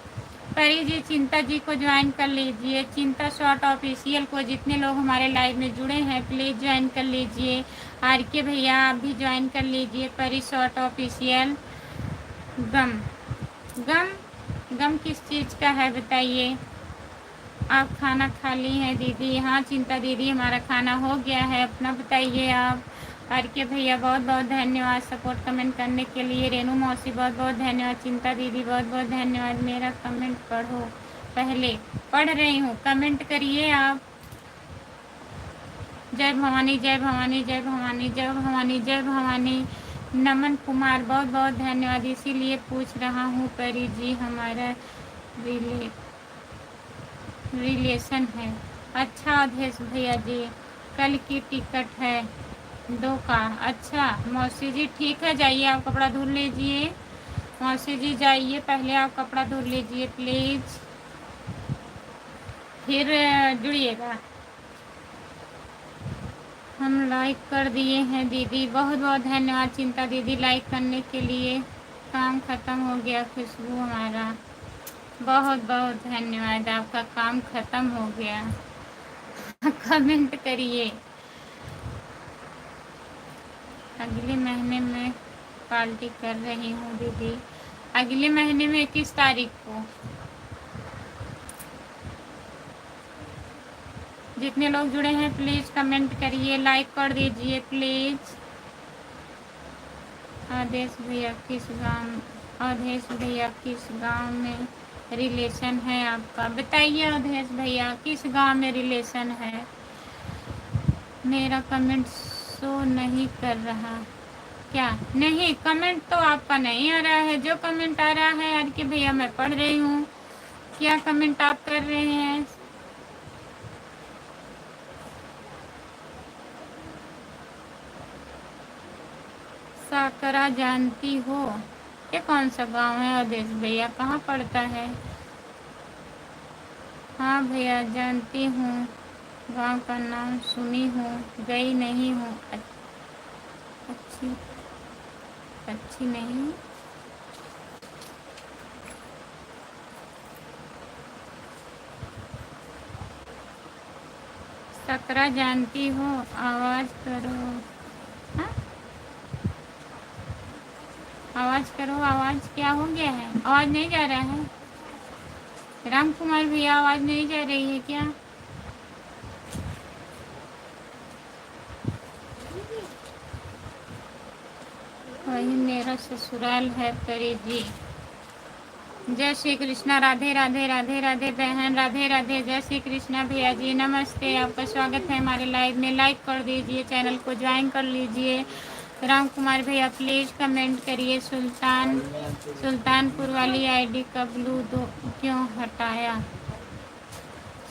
परी जी चिंता जी को ज्वाइन कर लीजिए, चिंता शॉर्ट ऑफिशियल को। जितने लोग हमारे लाइव में जुड़े हैं प्लीज़ ज्वाइन कर लीजिए। आर के भैया आप भी ज्वाइन कर लीजिए। परी शॉर्ट ऑफिशियल। गम गम गम किस चीज़ का है बताइए? आप खाना खा ली हैं दीदी? हाँ चिंता दीदी हमारा खाना हो गया है, अपना बताइए आप। आर के भैया बहुत बहुत धन्यवाद सपोर्ट कमेंट करने के लिए। रेनू मौसी बहुत बहुत धन्यवाद। चिंता दीदी बहुत बहुत धन्यवाद। मेरा कमेंट पढ़ो पहले। पढ़ रही हूँ, कमेंट करिए आप। जय भवानी जय भवानी जय भवानी जय भवानी जय भवानी। नमन कुमार बहुत बहुत धन्यवाद, इसीलिए पूछ रहा हूँ परी जी हमारा रिलेशन है। अच्छा अवधेश भैया जी, कल की टिकट है 2 का। अच्छा मौसी जी ठीक है, जाइए आप कपड़ा धुल लीजिए। मौसी जी जाइए, पहले आप कपड़ा धुल लीजिए प्लीज़, फिर जुड़िएगा। हम लाइक कर दिए हैं दीदी, बहुत बहुत धन्यवाद चिंता दीदी लाइक करने के लिए। काम ख़त्म हो गया खुशबू हमारा, बहुत बहुत धन्यवाद, आपका काम ख़त्म हो गया। कमेंट करिए। अगले महीने में पार्टी कर रही हूँ दीदी। अगले महीने में किस तारीख को? जितने लोग जुड़े हैं प्लीज़ कमेंट करिए, लाइक कर दीजिए प्लीज़। अवधेश भैया किस गांव में रिलेशन है आपका? बताइए अवधेश भैया किस गांव में रिलेशन है? मेरा कमेंट शो नहीं कर रहा क्या? नहीं, कमेंट तो आपका नहीं आ रहा है। जो कमेंट आ रहा है आर के भैया मैं पढ़ रही हूँ। क्या कमेंट आप कर रहे हैं? साकरा जानती हो? ये कौन सा गांव है अवधेश भैया, कहाँ पड़ता है? हाँ भैया जानती हूँ, गांव का नाम सुनी हूँ, गई नहीं हूँ। अच्छी अच्छी नहीं। सकरा जानती हो? आवाज़ करो। हाँ? आवाज़ करो। आवाज़ क्या हो गया है? आवाज़ नहीं जा रहा है? राम कुमार भैया आवाज़ नहीं जा रही है क्या? वही मेरा ससुराल है परी जी। जय श्री कृष्णा। राधे राधे राधे राधे बहन, राधे राधे। जय श्री कृष्णा भैया जी नमस्ते, आपका स्वागत है हमारे लाइव में। लाइक कर दीजिए, चैनल को ज्वाइन कर लीजिए। राम कुमार भैया प्लीज़ कमेंट करिए। सुल्तानपुर वाली आईडी का ब्लू दो क्यों हटाया?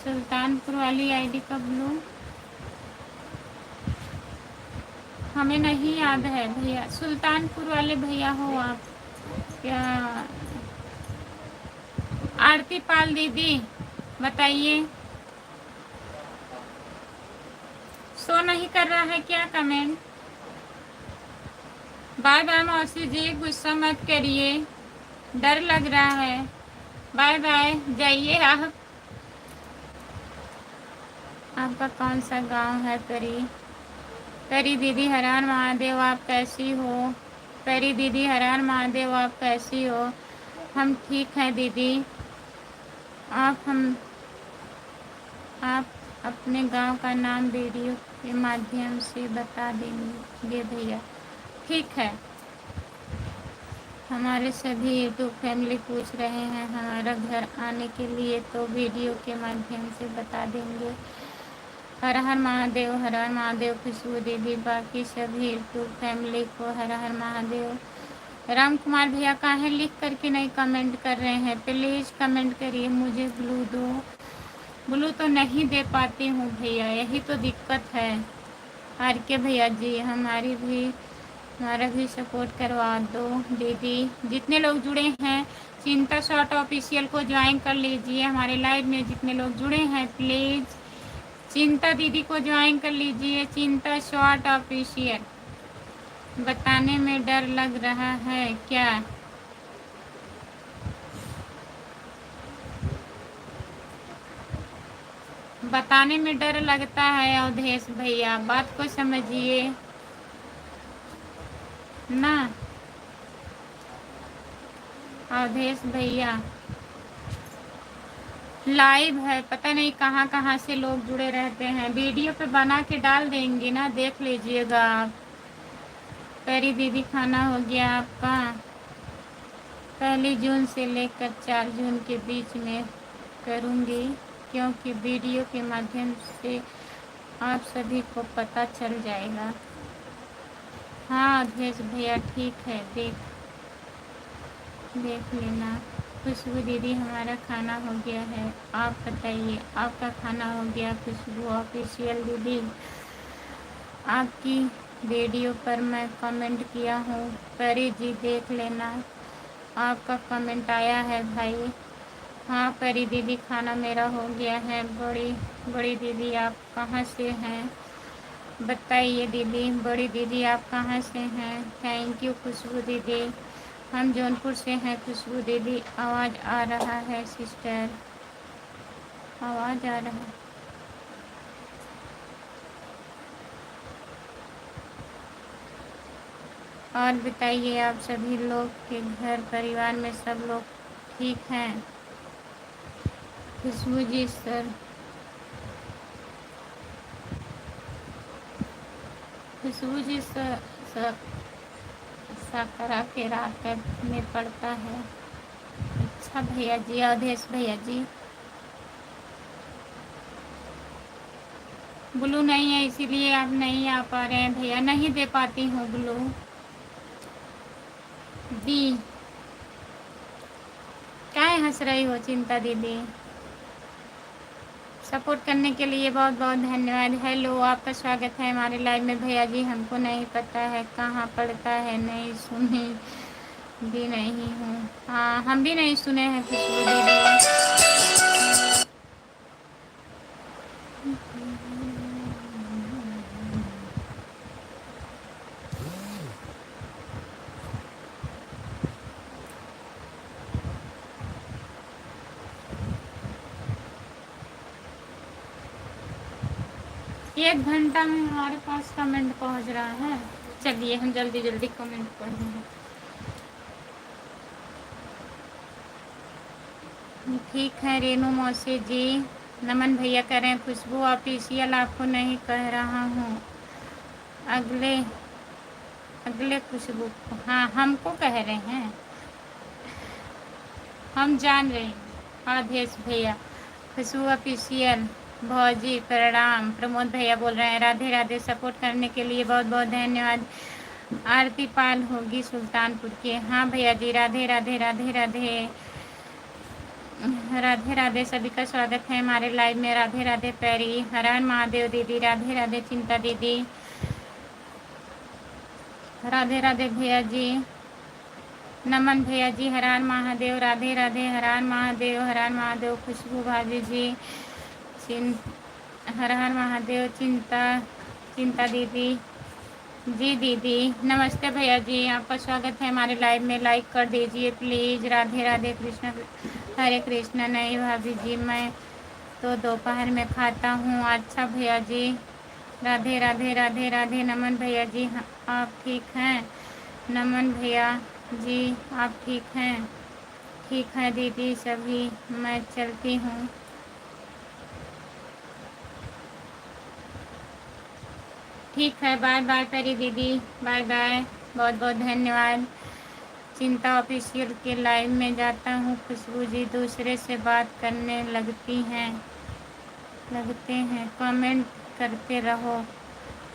सुल्तानपुर वाली आईडी का ब्लू हमें नहीं याद है भैया। सुल्तानपुर वाले भैया हो आप क्या? आरती पाल दीदी बताइए। शो नहीं कर रहा है क्या कमेंट? बाय बाय मौसी जी, गुस्सा मत करिए, डर लग रहा है। बाय बाय, जाइए आप। आपका कौन सा गांव है परी? परी दीदी हरान महादेव, आप कैसी हो? परी दीदी हरान महादेव, आप कैसी हो? हम ठीक हैं दीदी। आप आप अपने गांव का नाम वीडियो के माध्यम से बता देंगे भैया। ठीक है, हमारे सभी यूट्यूब फैमिली पूछ रहे हैं हमारा घर आने के लिए, तो वीडियो के माध्यम से बता देंगे। हर हर महादेव, हर हर महादेव खुशबू दीदी, बाकी सभी यूट्यूब फैमिली को हर हर महादेव। राम कुमार भैया काहे लिख करके नहीं कमेंट कर रहे हैं? प्लीज़ कमेंट करिए, मुझे ब्लू दो। ब्लू तो नहीं दे पाती हूँ भैया, यही तो दिक्कत है। आर के भैया जी हमारा भी सपोर्ट करवा दो दीदी। जितने लोग जुड़े हैं चिंता शॉर्ट ऑफिशियल को ज्वाइन कर लीजिए। हमारे लाइव में जितने लोग जुड़े हैं प्लीज़ चिंता दीदी को ज्वाइन कर लीजिए, चिंता शॉर्ट ऑफिशियल। बताने में डर लग रहा है क्या? बताने में डर लगता है अवधेश भैया, बात को समझिए ना अवधेश भैया। लाइव है, पता नहीं कहाँ कहाँ से लोग जुड़े रहते हैं। वीडियो पे बना के डाल देंगे ना, देख लीजिएगा आप। परी दीदी खाना हो गया आपका? 1 जून से लेकर 4 जून के बीच में करूँगी, क्योंकि वीडियो के माध्यम से आप सभी को पता चल जाएगा। हाँ अवधेश भैया ठीक है, देख लेना। खुशबू दीदी हमारा खाना हो गया है, आप बताइए आपका खाना हो गया? खुशबू ऑफिशियल दीदी, आपकी वीडियो पर मैं कमेंट किया हूँ, परी जी देख लेना, आपका कमेंट आया है भाई। हाँ परी दीदी खाना मेरा हो गया है। बड़ी दीदी आप कहाँ से हैं बताइए दीदी? बड़ी दीदी आप कहाँ से हैं? थैंक यू खुशबू दीदी। हम जौनपुर से हैं खुशबू दीदी। आवाज़ आ रहा है सिस्टर, आवाज़ आ रहा है। और बताइए आप सभी लोग के घर परिवार में सब लोग ठीक हैं? खुशबू जी सर, खुशबू जी सर साकरा के रात में पड़ता है। अच्छा भैया जी, अवधेश भैया जी। ब्लू नहीं है इसीलिए आप नहीं आ पा रहे हैं भैया, नहीं दे पाती हूँ ब्लू दी। क्या हंस रही हो चिंता दीदी? सपोर्ट करने के लिए बहुत बहुत धन्यवाद। हेलो, आपका स्वागत है हमारे लाइव में भैया जी। हमको नहीं पता है कहाँ पड़ता है, नहीं सुनी भी नहीं हूँ। हाँ हम भी नहीं सुने हैं खुशबू दीदी। 1 घंटा में हमारे पास कमेंट पहुंच रहा है। चलिए हम जल्दी जल्दी कमेंट पढ़ लेंगे। ठीक है रेनू मौसी जी, नमन भैया कह रहे हैं खुशबू ऑफिशियल आपको नहीं कह रहा हूँ, अगले अगले खुशबू को। हाँ हमको कह रहे हैं, हम जान रहे हैं। आदेश भैया खुशबू ऑफिशियल भौजी प्रणाम। प्रमोद भैया बोल रहे हैं राधे राधे, सपोर्ट करने के लिए बहुत बहुत धन्यवाद। आरती पाल होगी सुल्तानपुर के। हाँ भैया जी, राधे राधे राधे राधे राधे राधे, सभी का स्वागत है हमारे लाइव में। राधे राधे पैरी, हर हर महादेव दीदी, राधे राधे चिंता दीदी, राधे राधे भैया जी, नमन भैया जी, हर हर महादेव, राधे राधे, हर हर महादेव, हर हर महादेव। खुशबू भाभी जी, हर हर महादेव, चिंता दीदी जी। दीदी नमस्ते भैया जी, आपका स्वागत है हमारे लाइव में। लाइक कर दीजिए प्लीज़। राधे राधे कृष्ण हरे कृष्ण। नहीं भाभी जी, मैं तो दोपहर में खाता हूँ। अच्छा भैया जी, राधे राधे राधे राधे। नमन भैया जी आप ठीक हैं? नमन भैया जी आप ठीक हैं? ठीक है दीदी सभी, मैं चलती हूँ। ठीक है, बाय बाय परी दीदी, बाय बाय। बहुत बहुत धन्यवाद। चिंता ऑफिशियल के लाइव में जाता हूँ। खुशबू जी दूसरे से बात करने लगते हैं। कमेंट करते रहो।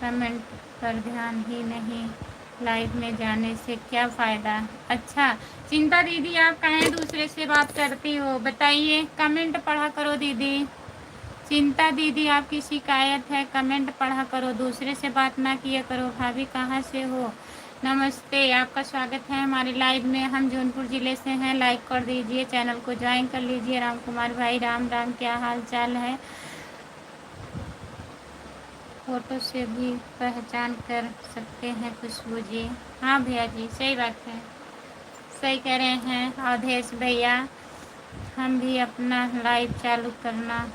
कमेंट पर ध्यान ही नहीं, लाइव में जाने से क्या फ़ायदा। अच्छा चिंता दीदी, आप कहें दूसरे से बात करती हो बताइए, कमेंट पढ़ा करो दीदी। चिंता दीदी आपकी शिकायत है, कमेंट पढ़ा करो, दूसरे से बात ना किया करो। भाभी कहाँ से हो? नमस्ते, आपका स्वागत है हमारे लाइव में। हम जौनपुर ज़िले से हैं। लाइक कर दीजिए, चैनल को ज्वाइन कर लीजिए। राम कुमार भाई, राम राम, क्या हाल चाल है? फ़ोटो से भी पहचान कर सकते हैं खुशबू जी। हाँ भैया जी, सही बात है, सही कह रहे हैं अवधेश भैया। हम भी अपना लाइव चालू करना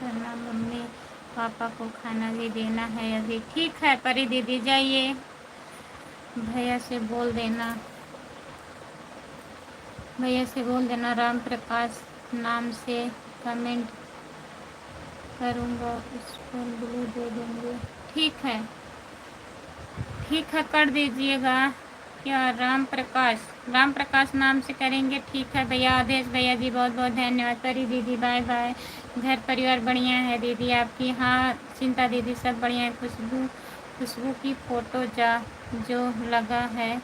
मम्मी पापा को खाना भी देना है अभी। ठीक है परी दीदी, जाइए, भैया से बोल देना, राम प्रकाश नाम से कमेंट करूँगा, उसको ब्लू दे देंगे। ठीक है, ठीक है, कर दीजिएगा। क्या राम प्रकाश नाम से करेंगे? ठीक है भैया। आदेश भैया जी बहुत बहुत धन्यवाद। परी दीदी बाय बाय। घर परिवार बढ़िया है दीदी आपकी? हाँ चिंता दीदी सब बढ़िया है। खुशबू की फ़ोटो जो लगा है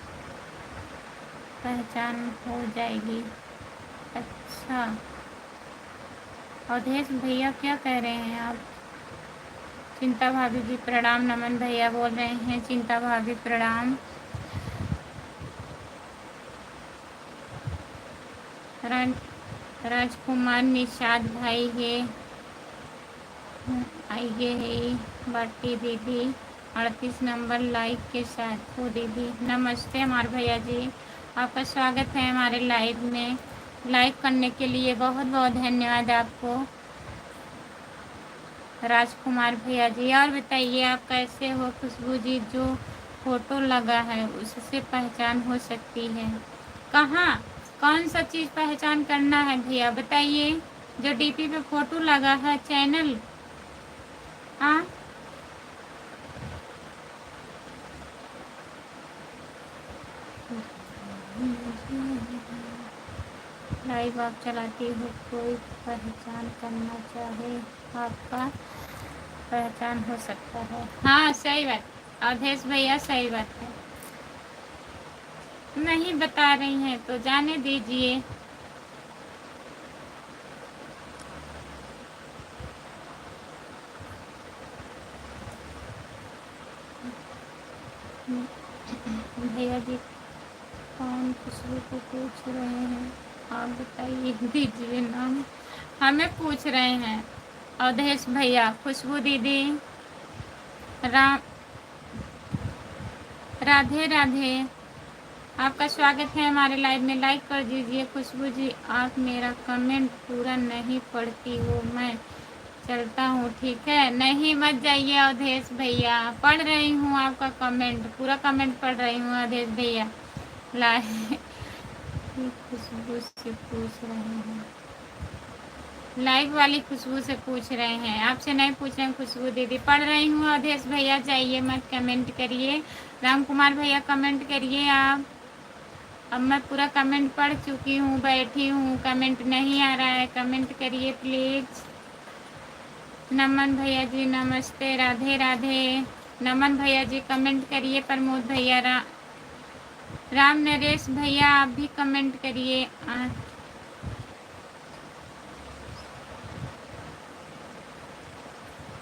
पहचान हो जाएगी। अच्छा अवधेश भैया क्या कह रहे हैं आप? चिंता भाभी जी प्रणाम। नमन भैया बोल रहे हैं, चिंता भाभी प्रणाम। राजकुमार निषाद भाई है, आइए है बाटी दीदी 38 नंबर लाइक के साथ हो दीदी। नमस्ते हमारे भैया जी, आपका स्वागत है हमारे लाइव में। लाइक करने के लिए बहुत बहुत धन्यवाद आपको राजकुमार भैया जी। और बताइए आप कैसे हो खुशबू जी? जो फोटो लगा है उससे पहचान हो सकती है। कहाँ, कौन सा चीज़ पहचान करना है भैया बताइए? जो डीपी पे फोटो लगा है चैनल। हाँ लाइव आप चलाती हो, कोई पहचान करना चाहे आपका पहचान हो सकता है। हाँ सही बात अवधेश भैया, सही बात है। नहीं बता रही हैं तो जाने दीजिए। भैया जी कौन खुशबू को पूछ रहे हैं? आप बताइए दीजिए नाम। हमें पूछ रहे हैं अवधेश भैया। खुशबू दीदी राम राधे राधे, आपका स्वागत है हमारे लाइव में। लाइक कर दीजिए। खुशबू जी आप मेरा कमेंट पूरा नहीं पढ़ती हो, मैं चलता हूँ ठीक है। नहीं मत जाइए अवधेश भैया, पढ़ रही हूँ आपका कमेंट, पूरा कमेंट पढ़ रही हूँ अवधेश भैया। खुशबू से पूछ रहे हैं, लाइव वाली खुशबू से पूछ रहे हैं, आपसे नहीं पूछ रहे हैं। खुशबू दीदी पढ़ रही हूँ अवधेश भैया, जाइए मत कमेंट करिए। राम कुमार भैया कमेंट करिए आप। अब मैं पूरा कमेंट पढ़ चुकी हूँ, बैठी हूँ, कमेंट नहीं आ रहा है, कमेंट करिए प्लीज़। नमन भैया जी नमस्ते, राधे राधे। नमन भैया जी कमेंट करिए। प्रमोद भैया, राम नरेश भैया आप भी कमेंट करिए।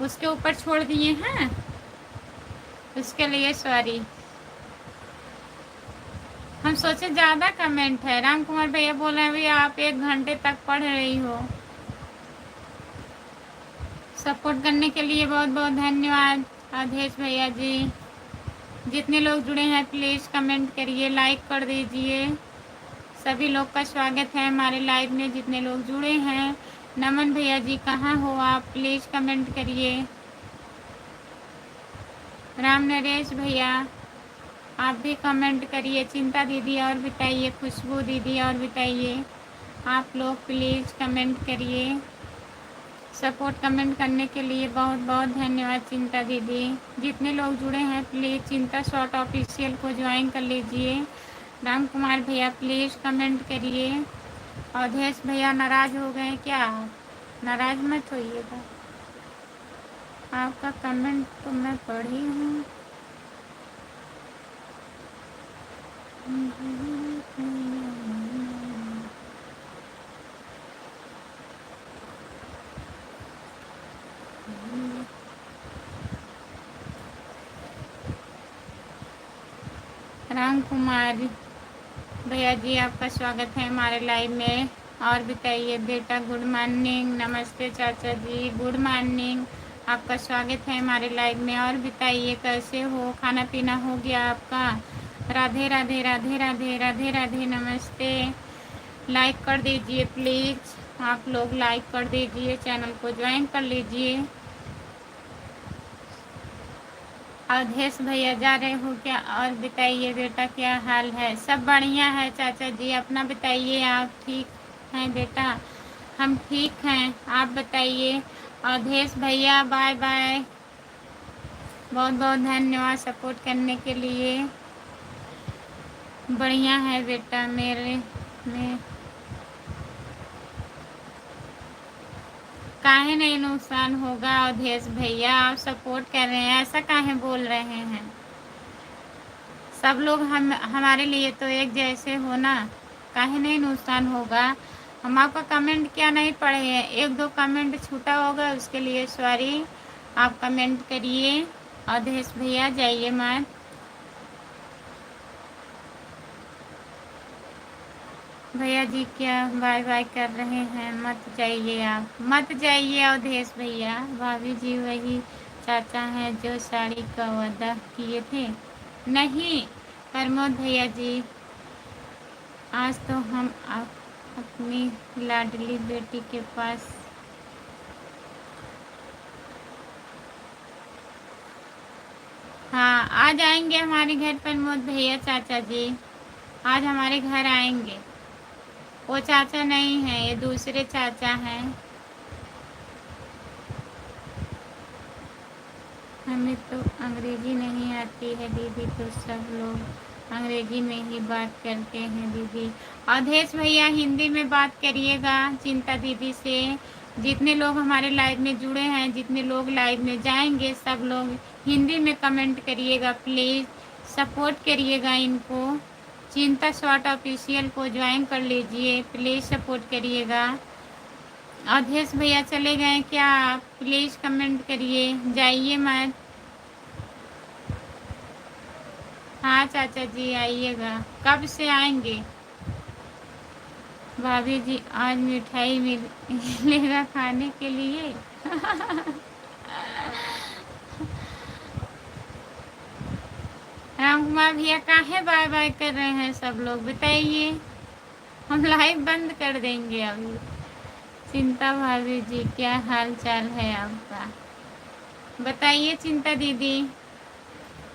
उसके ऊपर छोड़ दिए हैं, उसके लिए सॉरी। हम सोचे ज़्यादा कमेंट है। राम कुमार भैया बोल रहे हैं भैया आप 1 घंटे तक पढ़ रही हो। सपोर्ट करने के लिए बहुत बहुत धन्यवाद अवधेश भैया जी। जितने लोग जुड़े हैं प्लीज़ कमेंट करिए, लाइक कर दीजिए। सभी लोग का स्वागत है हमारे लाइव में, जितने लोग जुड़े हैं। नमन भैया जी कहाँ हो आप? प्लीज़ कमेंट करिए। राम नरेश भैया आप भी कमेंट करिए। चिंता दीदी और बताइए, खुशबू दीदी और बताइए। आप लोग प्लीज़ कमेंट करिए। सपोर्ट कमेंट करने के लिए बहुत बहुत धन्यवाद चिंता दीदी। जितने लोग जुड़े हैं प्लीज़ चिंता शॉर्ट ऑफिशियल को ज्वाइन कर लीजिए। राम कुमार भैया प्लीज़ कमेंट करिए। अवधेश भैया नाराज़ हो गए क्या? नाराज़ मत होइएगा, आपका कमेंट तो मैं पढ़ी हूँ। राम कुमार भैया जी आपका स्वागत है हमारे लाइव में। और बताइए बेटा, गुड मॉर्निंग। नमस्ते चाचा जी, गुड मॉर्निंग। आपका स्वागत है हमारे लाइव में। और बताइए कैसे हो, खाना पीना हो गया आपका? राधे राधे राधे राधे राधे राधे, नमस्ते। लाइक कर दीजिए प्लीज़, आप लोग लाइक कर दीजिए, चैनल को ज्वाइन कर लीजिए। अवधेश भैया जा रहे हो क्या? और बताइए बेटा क्या हाल है? सब बढ़िया है चाचा जी, अपना बताइए। आप ठीक हैं बेटा? हम ठीक हैं, आप बताइए। अवधेश भैया बाय बाय, बहुत बहुत धन्यवाद सपोर्ट करने के लिए। बढ़िया है बेटा मेरे में, काहे नहीं नुकसान होगा अवधेश भैया, आप सपोर्ट कर रहे हैं, ऐसा काहे बोल रहे हैं? सब लोग हमारे लिए तो एक जैसे हो ना, काहे नहीं नुकसान होगा। हम आपका कमेंट क्या नहीं पढ़े हैं, एक दो कमेंट छूटा होगा उसके लिए सॉरी। आप कमेंट करिए। अवधेश भैया जाइए मत। भैया जी क्या बाय बाय कर रहे हैं? मत जाइए, आप मत जाइए अवधेश भैया। भाभी जी वही चाचा हैं जो साड़ी का वादा किए थे? नहीं प्रमोद भैया जी, आज तो हम अपनी लाडली बेटी के पास। हाँ आ जाएंगे हमारे घर प्रमोद भैया चाचा जी, आज हमारे घर आएंगे। वो चाचा नहीं है, ये दूसरे चाचा हैं। हमें तो अंग्रेजी नहीं आती है दीदी, तो सब लोग अंग्रेजी में ही बात करते हैं दीदी। अवधेश भैया हिंदी में बात करिएगा चिंता दीदी से। जितने लोग हमारे लाइव में जुड़े हैं, जितने लोग लाइव में जाएंगे, सब लोग हिंदी में कमेंट करिएगा प्लीज़, सपोर्ट करिएगा इनको। चिंता शॉर्ट ऑफिशियल को ज्वाइन कर लीजिए प्लीज़, सपोर्ट करिएगा। अवधेश भैया चले गए क्या? आप प्लीज़ कमेंट करिए, जाइए मत। हाँ चाचा जी आइएगा, कब से आएंगे? भाभी जी आज मिठाई मिलेगा खाने के लिए? राम कुमार भैया काहे बाय बाय कर रहे हैं सब लोग, बताइए। हम लाइव बंद कर देंगे अभी। चिंता भाभी जी क्या हाल चाल है आपका, बताइए चिंता दीदी।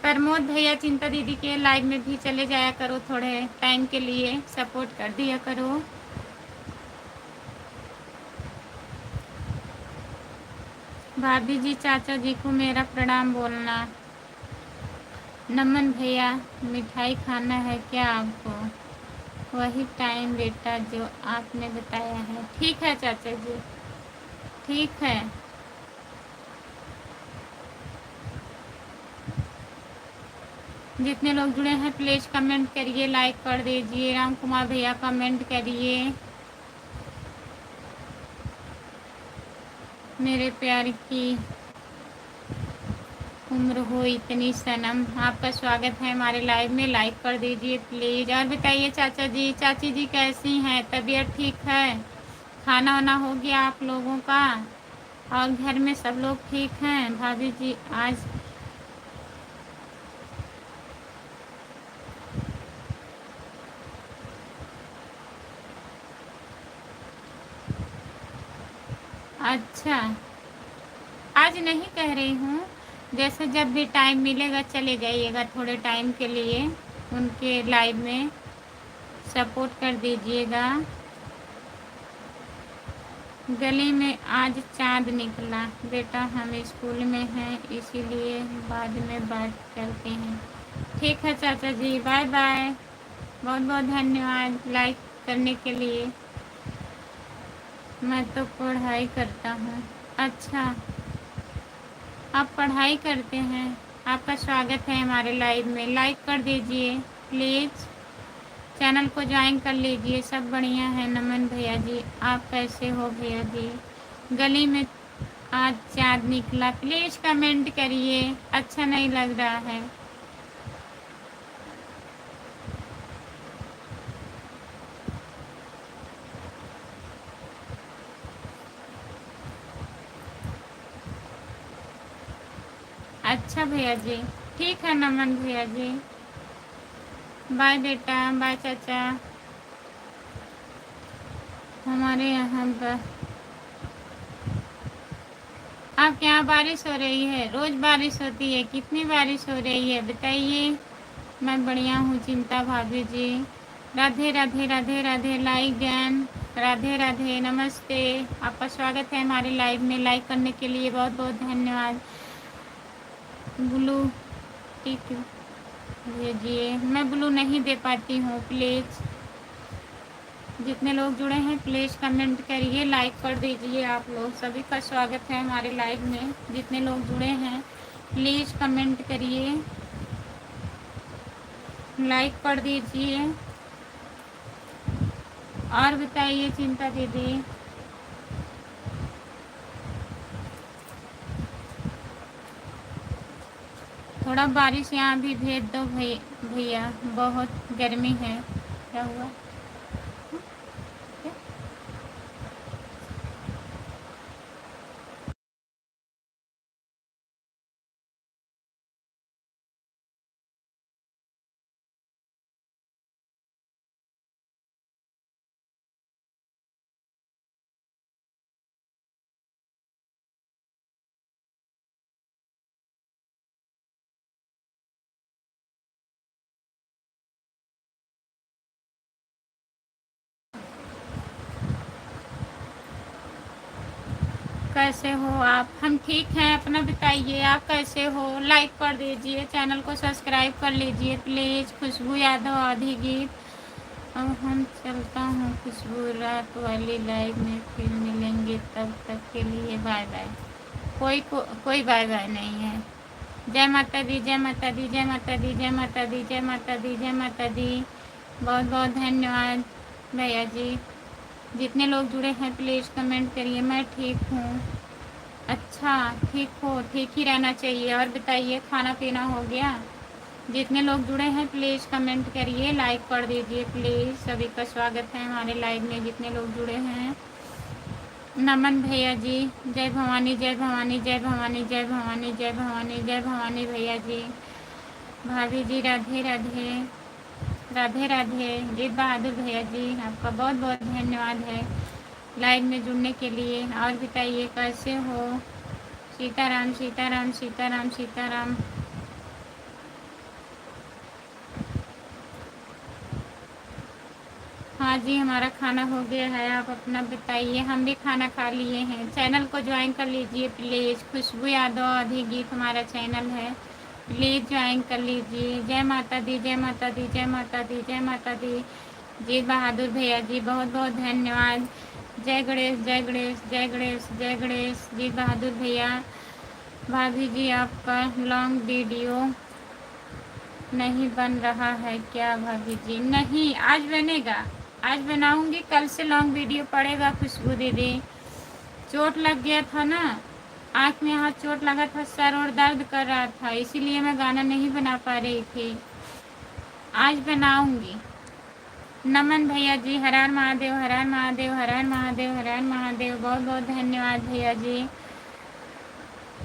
प्रमोद भैया चिंता दीदी के लाइव में भी चले जाया करो, थोड़े टाइम के लिए सपोर्ट कर दिया करो। भाभी जी चाचा जी को मेरा प्रणाम बोलना। नमन भैया मिठाई खाना है क्या आपको? वही टाइम बेटा जो आपने बताया है। ठीक है चाचा जी, ठीक है। जितने लोग जुड़े हैं प्लीज़ कमेंट करिए, लाइक कर दीजिए। राम कुमार भैया कमेंट करिए। मेरे प्यार की उम्र हो इतनी सनम, आपका स्वागत है हमारे लाइव में, लाइक कर दीजिए प्लीज़। और बताइए चाचा जी चाची जी कैसी हैं, तबीयत ठीक है? खाना वाना हो गया आप लोगों का? और घर में सब लोग ठीक हैं? भाभी जी आज अच्छा, आज नहीं कह रही हूँ, जैसे जब भी टाइम मिलेगा चले जाइएगा थोड़े टाइम के लिए उनके लाइव में, सपोर्ट कर दीजिएगा। गली में आज चाँद निकला। बेटा हम स्कूल में हैं इसीलिए बाद में बात करते हैं। ठीक है चाचा जी, बाय बाय। बहुत बहुत धन्यवाद लाइक करने के लिए। मैं तो पढ़ाई करता हूँ। अच्छा, आप पढ़ाई करते हैं। आपका स्वागत है हमारे लाइव में। लाइक कर दीजिए प्लीज़, चैनल को ज्वाइन कर लीजिए। सब बढ़िया है नमन भैया जी, आप कैसे हो भैया जी? गली में आज चाँद निकला, प्लीज़ कमेंट करिए, अच्छा नहीं लग रहा है। अच्छा भैया जी, ठीक है नमन भैया जी। बाय बेटा, बाय चाचा। हमारे यहाँ आपके यहाँ बारिश हो रही है? रोज़ बारिश होती है, कितनी बारिश हो रही है बताइए। मैं बढ़िया हूँ चिंता भाभी जी। राधे राधे राधे राधे लाइक ज्ञान, राधे राधे नमस्ते। आपका स्वागत है हमारे लाइव में। लाइक करने के लिए बहुत बहुत धन्यवाद। ब्लू टिक भेजिए। मैं ब्लू नहीं दे पाती हूँ, प्लीज़ जितने लोग जुड़े हैं प्लीज़ कमेंट करिए, लाइक कर दीजिए। आप लोग सभी का स्वागत है हमारे लाइव में। जितने लोग जुड़े हैं प्लीज़ कमेंट करिए, लाइक कर दीजिए। और बताइए चिंता दीदी। थोड़ा बारिश यहाँ भी भेज दो भैया, बहुत गर्मी है। क्या हुआ? कैसे हो आप? हम ठीक हैं, अपना बताइए आप कैसे हो? लाइक कर दीजिए, चैनल को सब्सक्राइब कर लीजिए प्लीज़। खुशबू यादव आधी गीत। अब हम चलता हूँ खुशबू, रात वाली लाइव में फिर मिलेंगे, तब तक के लिए बाय बाय। कोई बाय बाय नहीं है। जय माता दी, जय माता दी, जय माता दी, जय माता दी, जय माता दी, जय माता दी। बहुत बहुत धन्यवाद भैया जी। जितने लोग जुड़े हैं प्लीज़ कमेंट करिए। मैं ठीक हूँ। अच्छा, ठीक हो, ठीक ही रहना चाहिए। और बताइए खाना पीना हो गया? जितने लोग जुड़े हैं प्लीज़ कमेंट करिए, लाइक कर दीजिए प्लीज़। सभी का स्वागत है हमारे लाइव में जितने लोग जुड़े हैं। नमन भैया जी, जय भवानी जय भवानी जय भवानी जय भवानी जय भवानी जय भवानी भैया जी। भाभी जी राधे राधे राधे राधे। जीत बहादुर भैया जी, आपका बहुत बहुत धन्यवाद है लाइव में जुड़ने के लिए। और बताइए कैसे हो? सीताराम सीताराम सीताराम सीताराम। हाँ जी, हमारा खाना हो गया है। आप अपना बताइए। हम भी खाना खा लिए हैं। चैनल को ज्वाइन कर लीजिए प्लीज़। खुशबू यादव आधी गीत हमारा चैनल है, प्लीज़ ज्वाइन कर लीजिए। जय माता दी, जय माता दी, जय माता दी, जय माता दी। जीत बहादुर भैया जी, बहुत बहुत धन्यवाद। जय गणेश जय गणेश जय गणेश जय गणेश। जीत बहादुर भैया। भाभी जी आपका लॉन्ग वीडियो नहीं बन रहा है क्या भाभी जी? नहीं, आज बनेगा, आज बनाऊंगी। कल से लॉन्ग वीडियो पड़ेगा खुशबू दीदी। चोट लग गया था ना, आँख में हाथ चोट लगा था, सर और दर्द कर रहा था, इसीलिए मैं गाना नहीं बना पा रही थी। आज बनाऊंगी। नमन भैया जी, हर हर महादेव हर हर महादेव हर हर महादेव हर हर महादेव। बहुत बहुत धन्यवाद भैया जी।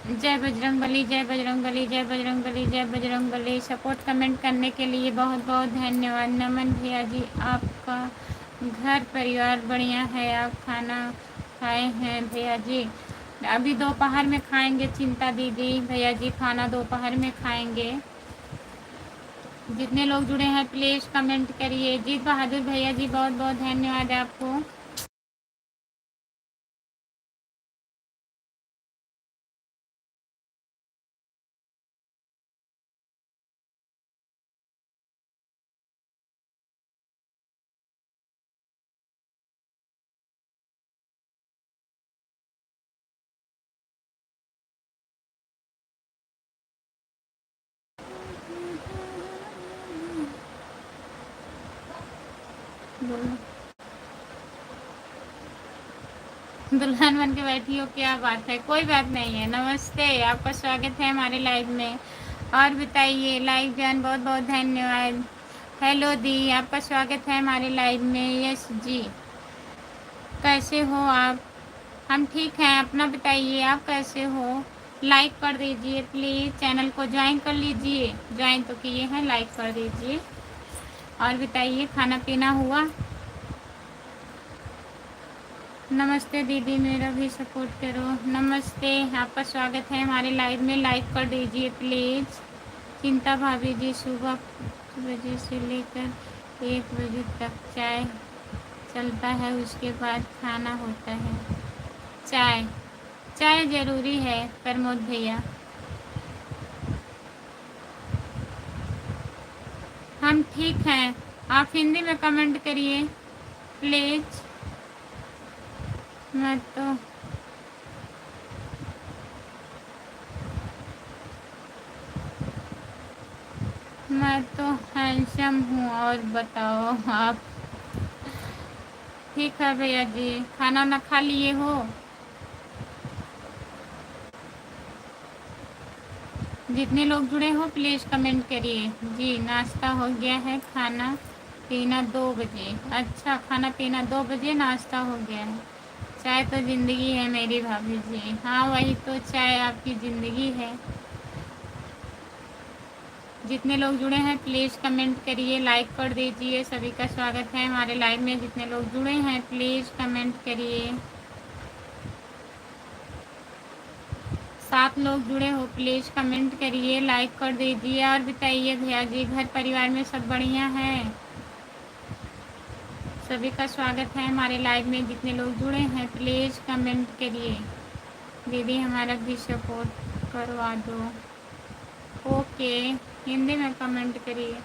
जय बजरंगबली जय बजरंगबली जय बजरंगबली जय बजरंगबली। सपोर्ट कमेंट करने के लिए बहुत बहुत धन्यवाद। नमन भैया जी, आपका घर परिवार बढ़िया है? आप खाना खाए हैं भैया जी? अभी दोपहर में खाएंगे चिंता दीदी। भैया जी खाना दोपहर में खाएंगे। जितने लोग जुड़े हैं प्लीज़ कमेंट करिए। जीत बहादुर भैया जी, बहुत बहुत धन्यवाद आपको। दुल्हन बन के बैठी हो, क्या बात है, कोई बात नहीं है। नमस्ते, आपका स्वागत है हमारे लाइव में। और बताइए, लाइव ज्वाइन, बहुत बहुत धन्यवाद। हेलो दी, आपका स्वागत है हमारे लाइव में। यस जी, कैसे हो आप? हम ठीक हैं, अपना बताइए, आप कैसे हो? लाइक कर दीजिए प्लीज़, चैनल को ज्वाइन कर लीजिए। ज्वाइन तो किए हैं, लाइक कर दीजिए। और बताइए, खाना पीना हुआ? नमस्ते दीदी, मेरा भी सपोर्ट करो। नमस्ते, आपका स्वागत है हमारे लाइव में। लाइक कर दीजिए प्लीज़। चिंता भाभी जी, सुबह 5 बजे से लेकर 1 बजे तक चाय चलता है, उसके बाद खाना होता है। चाय चाय ज़रूरी है प्रमोद भैया। हम ठीक हैं, आप हिंदी में कमेंट करिए प्लीज़। मैं तो मैं तो हैंडसम हूँ, और बताओ आप? ठीक है भैया जी, खाना ना खा लिए हो? जितने लोग जुड़े हो प्लीज़ कमेंट करिए जी। नाश्ता हो गया है, खाना पीना 2 बजे। अच्छा, खाना पीना 2 बजे, नाश्ता हो गया है। चाय तो ज़िंदगी है मेरी भाभी जी। हाँ वही तो, चाय आपकी ज़िंदगी है। जितने लोग जुड़े हैं प्लीज़ कमेंट करिए, लाइक कर दीजिए। सभी का स्वागत है हमारे लाइव में। जितने लोग जुड़े हैं प्लीज़ कमेंट करिए। 7 लोग जुड़े हो, प्लीज़ कमेंट करिए, लाइक कर दीजिए। और बताइए भैया जी, घर परिवार में सब बढ़िया है? सभी का स्वागत है हमारे लाइव में। जितने लोग जुड़े हैं प्लीज़ कमेंट करिए। दीदी हमारा भी सपोर्ट करवा दो। ओके, हिंदी में कमेंट करिए।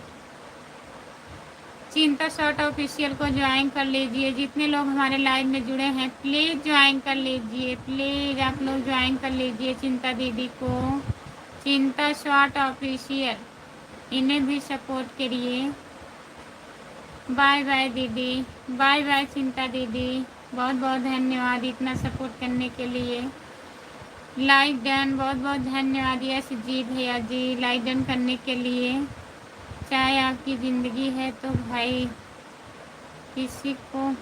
चिंता शॉर्ट ऑफिशियल को ज्वाइन कर लीजिए। जितने लोग हमारे लाइव में जुड़े हैं प्लीज़ ज्वाइन कर लीजिए। प्लीज़ आप लोग ज्वाइन कर लीजिए चिंता दीदी को। चिंता शॉर्ट ऑफिशियल, इन्हें भी सपोर्ट करिए। बाय बाय दीदी, बाय बाय चिंता दीदी, बहुत बहुत धन्यवाद इतना सपोर्ट करने के लिए। लाइक डन, बहुत बहुत धन्यवाद। यस जी भैया जी, लाइक डन करने के लिए। चाहे आपकी ज़िंदगी है तो भाई किसी को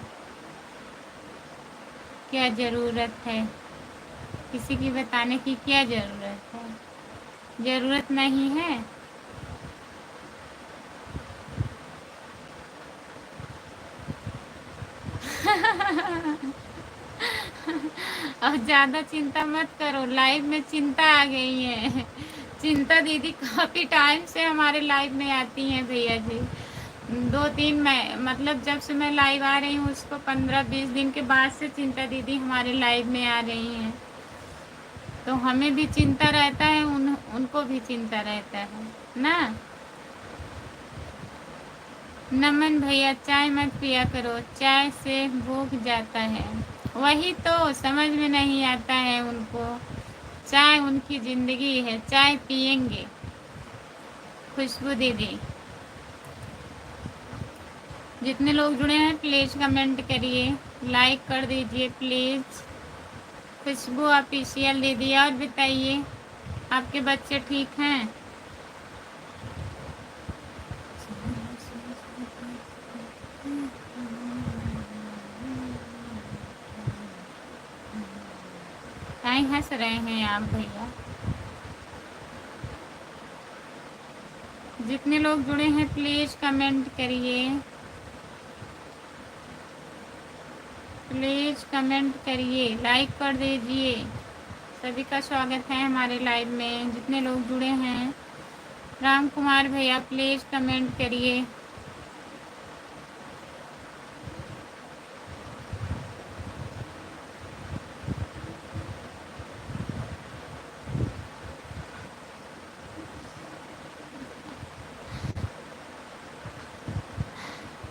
क्या ज़रूरत है, किसी की बताने की क्या ज़रूरत है? ज़रूरत नहीं है। अब ज़्यादा चिंता मत करो, लाइव में चिंता आ गई है। चिंता दीदी काफ़ी टाइम से हमारे लाइव में आती हैं भैया जी। 2-3 मैं मतलब जब से मैं लाइव आ रही हूँ उसको 15-20 दिन के बाद से चिंता दीदी हमारे लाइव में आ रही हैं। तो हमें भी चिंता रहता है, उनको भी चिंता रहता है ना। नमन भैया, चाय मत पिया करो, चाय से भूख जाता है। वही तो समझ में नहीं आता है उनको। चाय उनकी ज़िंदगी है, चाय पियेंगे। खुशबू दीदी, जितने लोग जुड़े हैं प्लीज़ कमेंट करिए, लाइक कर दीजिए प्लीज़। खुशबू ऑफिशियल दीदी, और बताइए आपके बच्चे ठीक हैं? कहीं हंस रहे हैं आप भैया? जितने लोग जुड़े हैं प्लीज़ कमेंट करिए, प्लीज़ कमेंट करिए, लाइक कर दीजिए। सभी का स्वागत है हमारे लाइव में। जितने लोग जुड़े हैं, राम कुमार भैया प्लीज़ कमेंट करिए।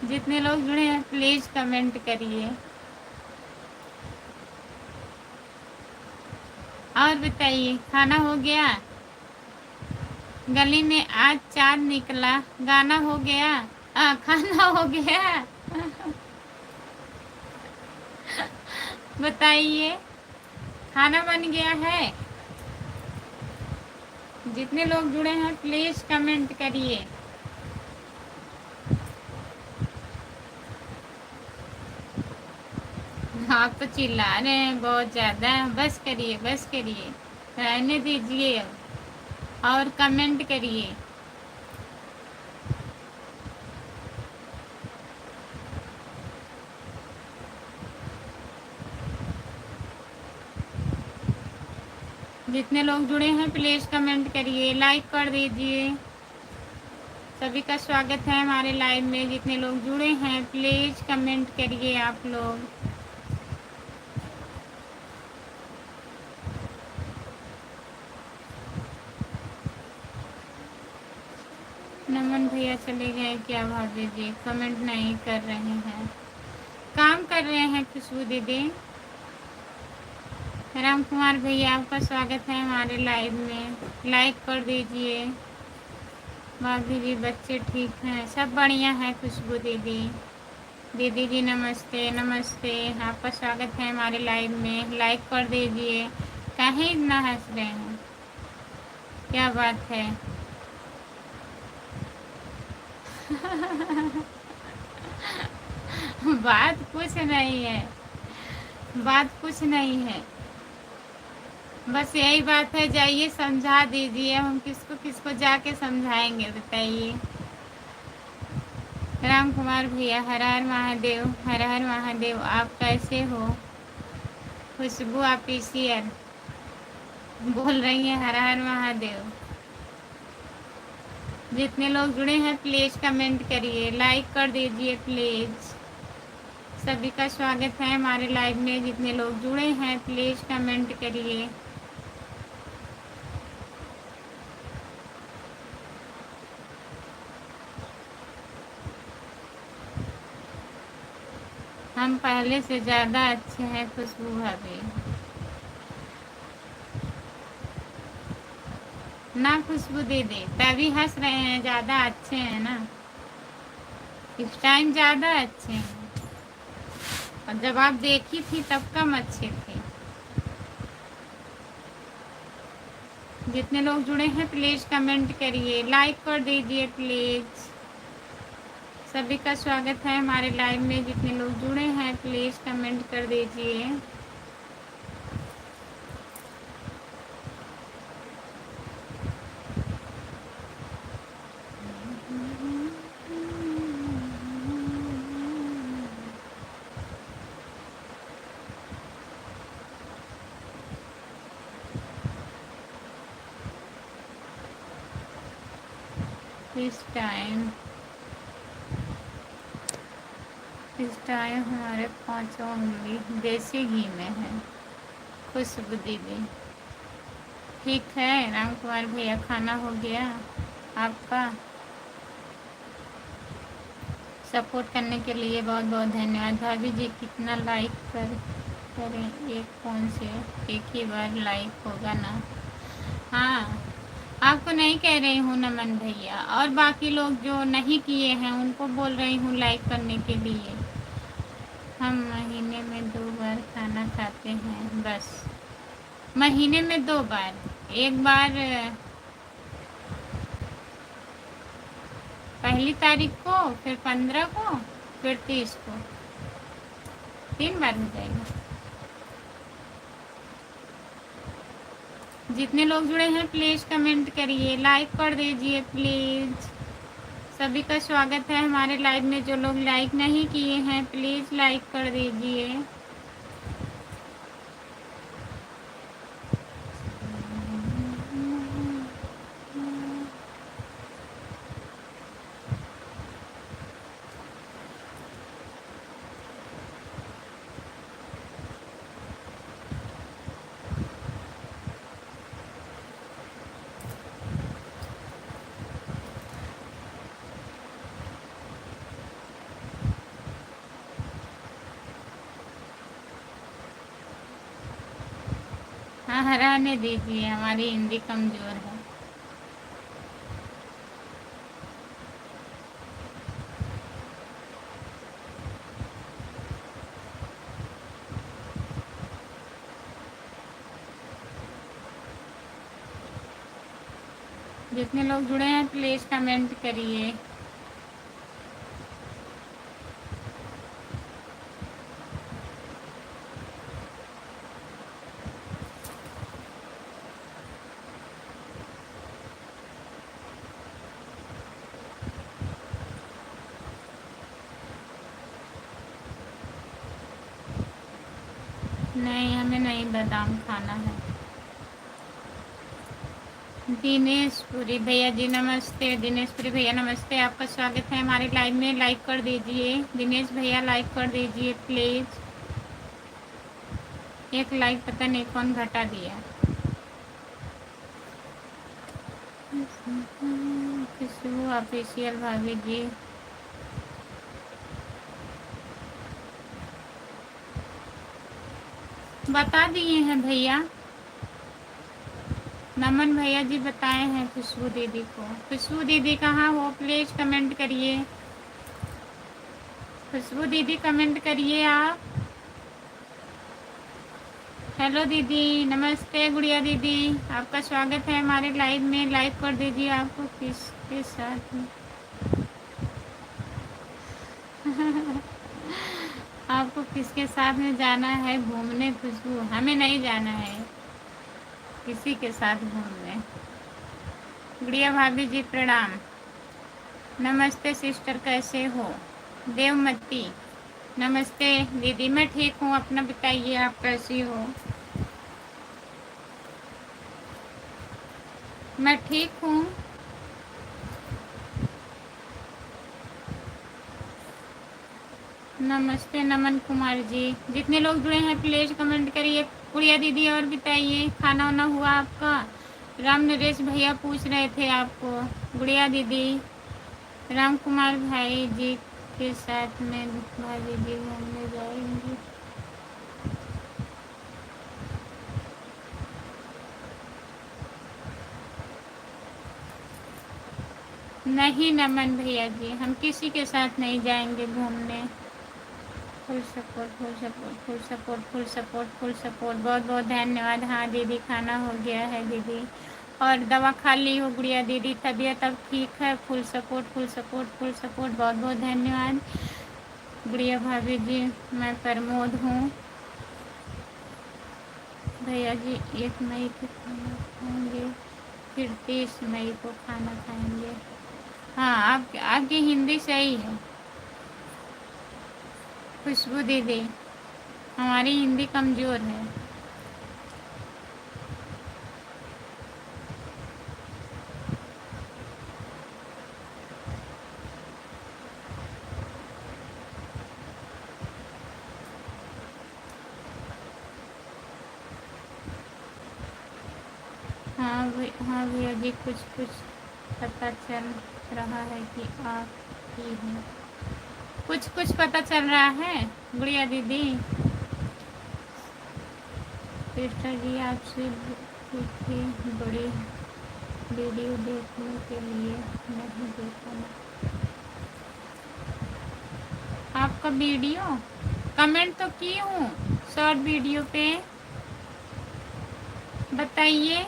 जितने लोग जुड़े हैं प्लीज़ कमेंट करिए। और बताइए, खाना हो गया? गली में आज चाँद निकला, गाना हो गया, खाना हो गया। बताइए, खाना बन गया है? जितने लोग जुड़े हैं प्लीज कमेंट करिए। आप तो चिल्ला रहे हैं बहुत ज्यादा, बस करिए बस करिए, रहने दीजिए अब और कमेंट करिए। जितने लोग जुड़े हैं प्लीज कमेंट करिए, लाइक कर दीजिए। सभी का स्वागत है हमारे लाइव में। जितने लोग जुड़े हैं प्लीज कमेंट करिए आप लोग। नमन भैया चले गए क्या भाभी जी? कमेंट नहीं कर रहे हैं, काम कर रहे हैं खुशबू दीदी। राम कुमार भैया आपका स्वागत है हमारे लाइव में, लाइक कर दीजिए। भाभी जी बच्चे ठीक हैं? सब बढ़िया है खुशबू दीदी। दीदी जी नमस्ते नमस्ते, आपका स्वागत है हमारे लाइव में, लाइक कर दीजिए। कहीं इतना हंस रहे हैं, क्या बात है? बात कुछ नहीं है, बात कुछ नहीं है, बस यही बात है, जाइए समझा दीजिए। हम किसको किसको जाके समझाएंगे बताइए। राम कुमार भैया हर हर महादेव, हर हर महादेव। आप कैसे हो? खुशबू ऑफिशियल बोल रही हैं हर हर महादेव। जितने लोग जुड़े हैं प्लीज कमेंट करिए, लाइक कर दीजिए प्लीज। सभी का स्वागत है हमारे लाइव में। जितने लोग जुड़े हैं प्लीज कमेंट करिए। हम पहले से ज़्यादा अच्छे हैं खुशबू भाभी। ना खुशबू दीदी, तभी हंस रहे हैं, ज़्यादा अच्छे हैं ना, इस टाइम ज़्यादा अच्छे हैं। और जब आप देखी थी तब कम अच्छे थे। जितने लोग जुड़े हैं प्लीज़ कमेंट करिए, लाइक कर दीजिए प्लीज़। सभी का स्वागत है हमारे लाइव में। जितने लोग जुड़े हैं प्लीज़ कमेंट कर दीजिए। इस टाइम हमारे 5 उंगली देसी घी में है। खुशबू दीदी ठीक है। राम कुमार भैया खाना हो गया आपका? सपोर्ट करने के लिए बहुत बहुत धन्यवाद। भाभी जी कितना लाइक करें? एक फ़ोन से एक ही बार लाइक होगा ना? हाँ, आपको नहीं कह रही हूँ नमन भैया, और बाकी लोग जो नहीं किए हैं उनको बोल रही हूँ लाइक करने के लिए। हम महीने में 2 बार खाना खाते हैं बस। महीने में 2 बार, एक बार पहली तारीख को, फिर 15 को, फिर 30 को, 3 बार हो जाएगा। जितने लोग जुड़े हैं प्लीज़ कमेंट करिए, लाइक कर दीजिए प्लीज़। सभी का स्वागत है हमारे लाइव में। जो लोग लाइक नहीं किए हैं प्लीज़ लाइक कर दीजिए। हाँ, हराने दीजिए, हमारी हिंदी कमज़ोर है। जितने लोग जुड़े हैं प्लीज़ कमेंट करिए। नहीं, हमें नहीं बादाम खाना है। दिनेश पुरी भैया जी नमस्ते। दिनेश पुरी भैया नमस्ते, आपका स्वागत है हमारे लाइव में। लाइक कर दीजिए दिनेश भैया, लाइक कर दीजिए प्लीज़। एक लाइक पता नहीं कौन घटा दिया। खुशबू ऑफिशियल भाभी जी, बता दिए हैं भैया। नमन भैया जी बताए हैं खुशबू दीदी को। खुशबू दीदी कहाँ हो, प्लीज़ कमेंट करिए। खुशबू दीदी कमेंट करिए आप। हेलो दीदी नमस्ते। गुड़िया दीदी आपका स्वागत है हमारे लाइव में। लाइक कर दीजिए। आपको किसके साथ आपको किसके साथ में जाना है घूमने खुशबू? हमें नहीं जाना है किसी के साथ घूमने। गुड़िया भाभी जी प्रणाम। नमस्ते सिस्टर, कैसे हो? देवमती नमस्ते दीदी, मैं ठीक हूँ, अपना बताइए आप कैसी हो? मैं ठीक हूँ। नमस्ते नमन कुमार जी। जितने लोग जुड़े हैं प्लीज़ कमेंट करिए। गुड़िया दीदी और बताइए, खाना वाना हुआ आपका? राम नरेश भैया पूछ रहे थे आपको। गुड़िया दीदी, राम कुमार भाई जी के साथ में भाभी जी घूमने जाएंगी। नहीं नमन भैया जी, हम किसी के साथ नहीं जाएंगे घूमने। Full support full support full support full support full support, बहुत बहुत धन्यवाद। हाँ दीदी खाना हो गया है दीदी, और दवा खा ली हो गुड़िया दीदी, तबीयत अब ठीक है। Full support full support full support, बहुत बहुत धन्यवाद गुड़िया भाभी जी। मैं प्रमोद हूँ। भैया जी 1 मई को खाना खाएंगे, फिर 30 मई को खाना खाएंगे। हाँ आपकी हिंदी सही है खुशबू दीदी, हमारी हिंदी कमज़ोर है। हाँ भैया जी, कुछ कुछ पता चल रहा है कि आप ही हैं। कुछ कुछ पता चल रहा है गुड़िया दीदी। सिस्टर जी आपसे पूछी, बड़ी वीडियो देखने के लिए नहीं देखा ना आपका वीडियो। कमेंट तो की हूँ शॉर्ट वीडियो पे, बताइए।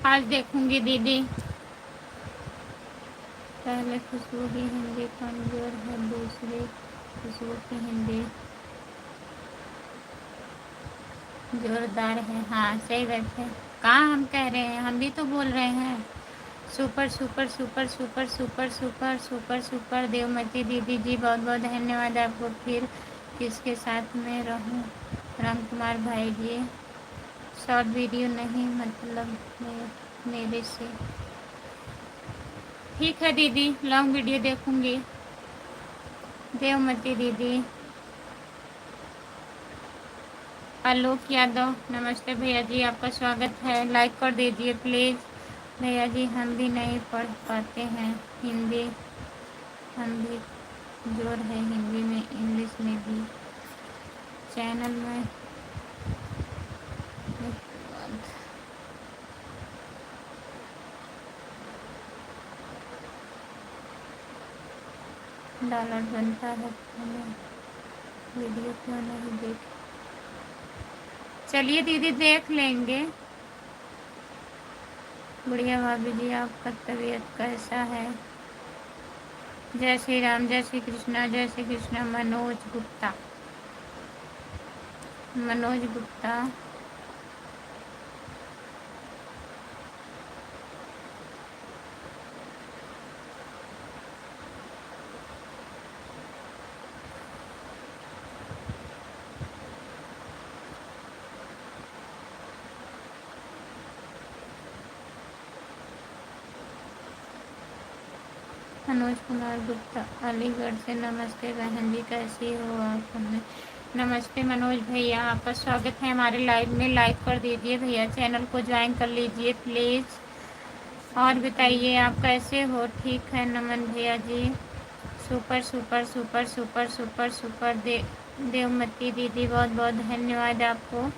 आज देखूंगी दीदी। पहले खुशबू की हिंदी कमज़ोर है, दूसरी खुशबू की हिंदी जोरदार है। हाँ सही बात है। कहाँ हम कह रहे हैं, हम भी तो बोल रहे हैं। Super super super super super super super super. Devmati दीदी जी बहुत बहुत धन्यवाद आपको। फिर किसके साथ में रहूं? राम कुमार भाई जी, शॉर्ट वीडियो नहीं मतलब मेरे से। ठीक है दीदी, लॉन्ग वीडियो देखूंगी। देवमती दीदी, आलोक यादव, नमस्ते भैया जी, आपका स्वागत है। लाइक कर दीजिए प्लीज़। भैया जी हम भी नहीं पढ़ पाते हैं हिंदी, हम भी जोर है हिंदी में, इंग्लिश में भी। चैनल में डॉलर बनता है, हमें वीडियो क्यों नहीं देख। चलिए दीदी देख लेंगे। बढ़िया भाभी जी, आपका तबीयत कैसा है? जय श्री राम, जय श्री कृष्णा, जय श्री कृष्णा। मनोज गुप्ता, मनोज गुप्ता, मनोज कुमार गुप्ता अलीगढ़ से। नमस्ते बहन जी, कैसी हो आप? हमें नमस्ते मनोज भैया, आपका स्वागत है हमारे लाइव में। लाइक कर दीजिए भैया, चैनल को ज्वाइन कर लीजिए प्लीज़। और बताइए आप कैसे हो? ठीक है नमन भैया ji, super super super super super super. Devmati दीदी बहुत बहुत धन्यवाद आपको।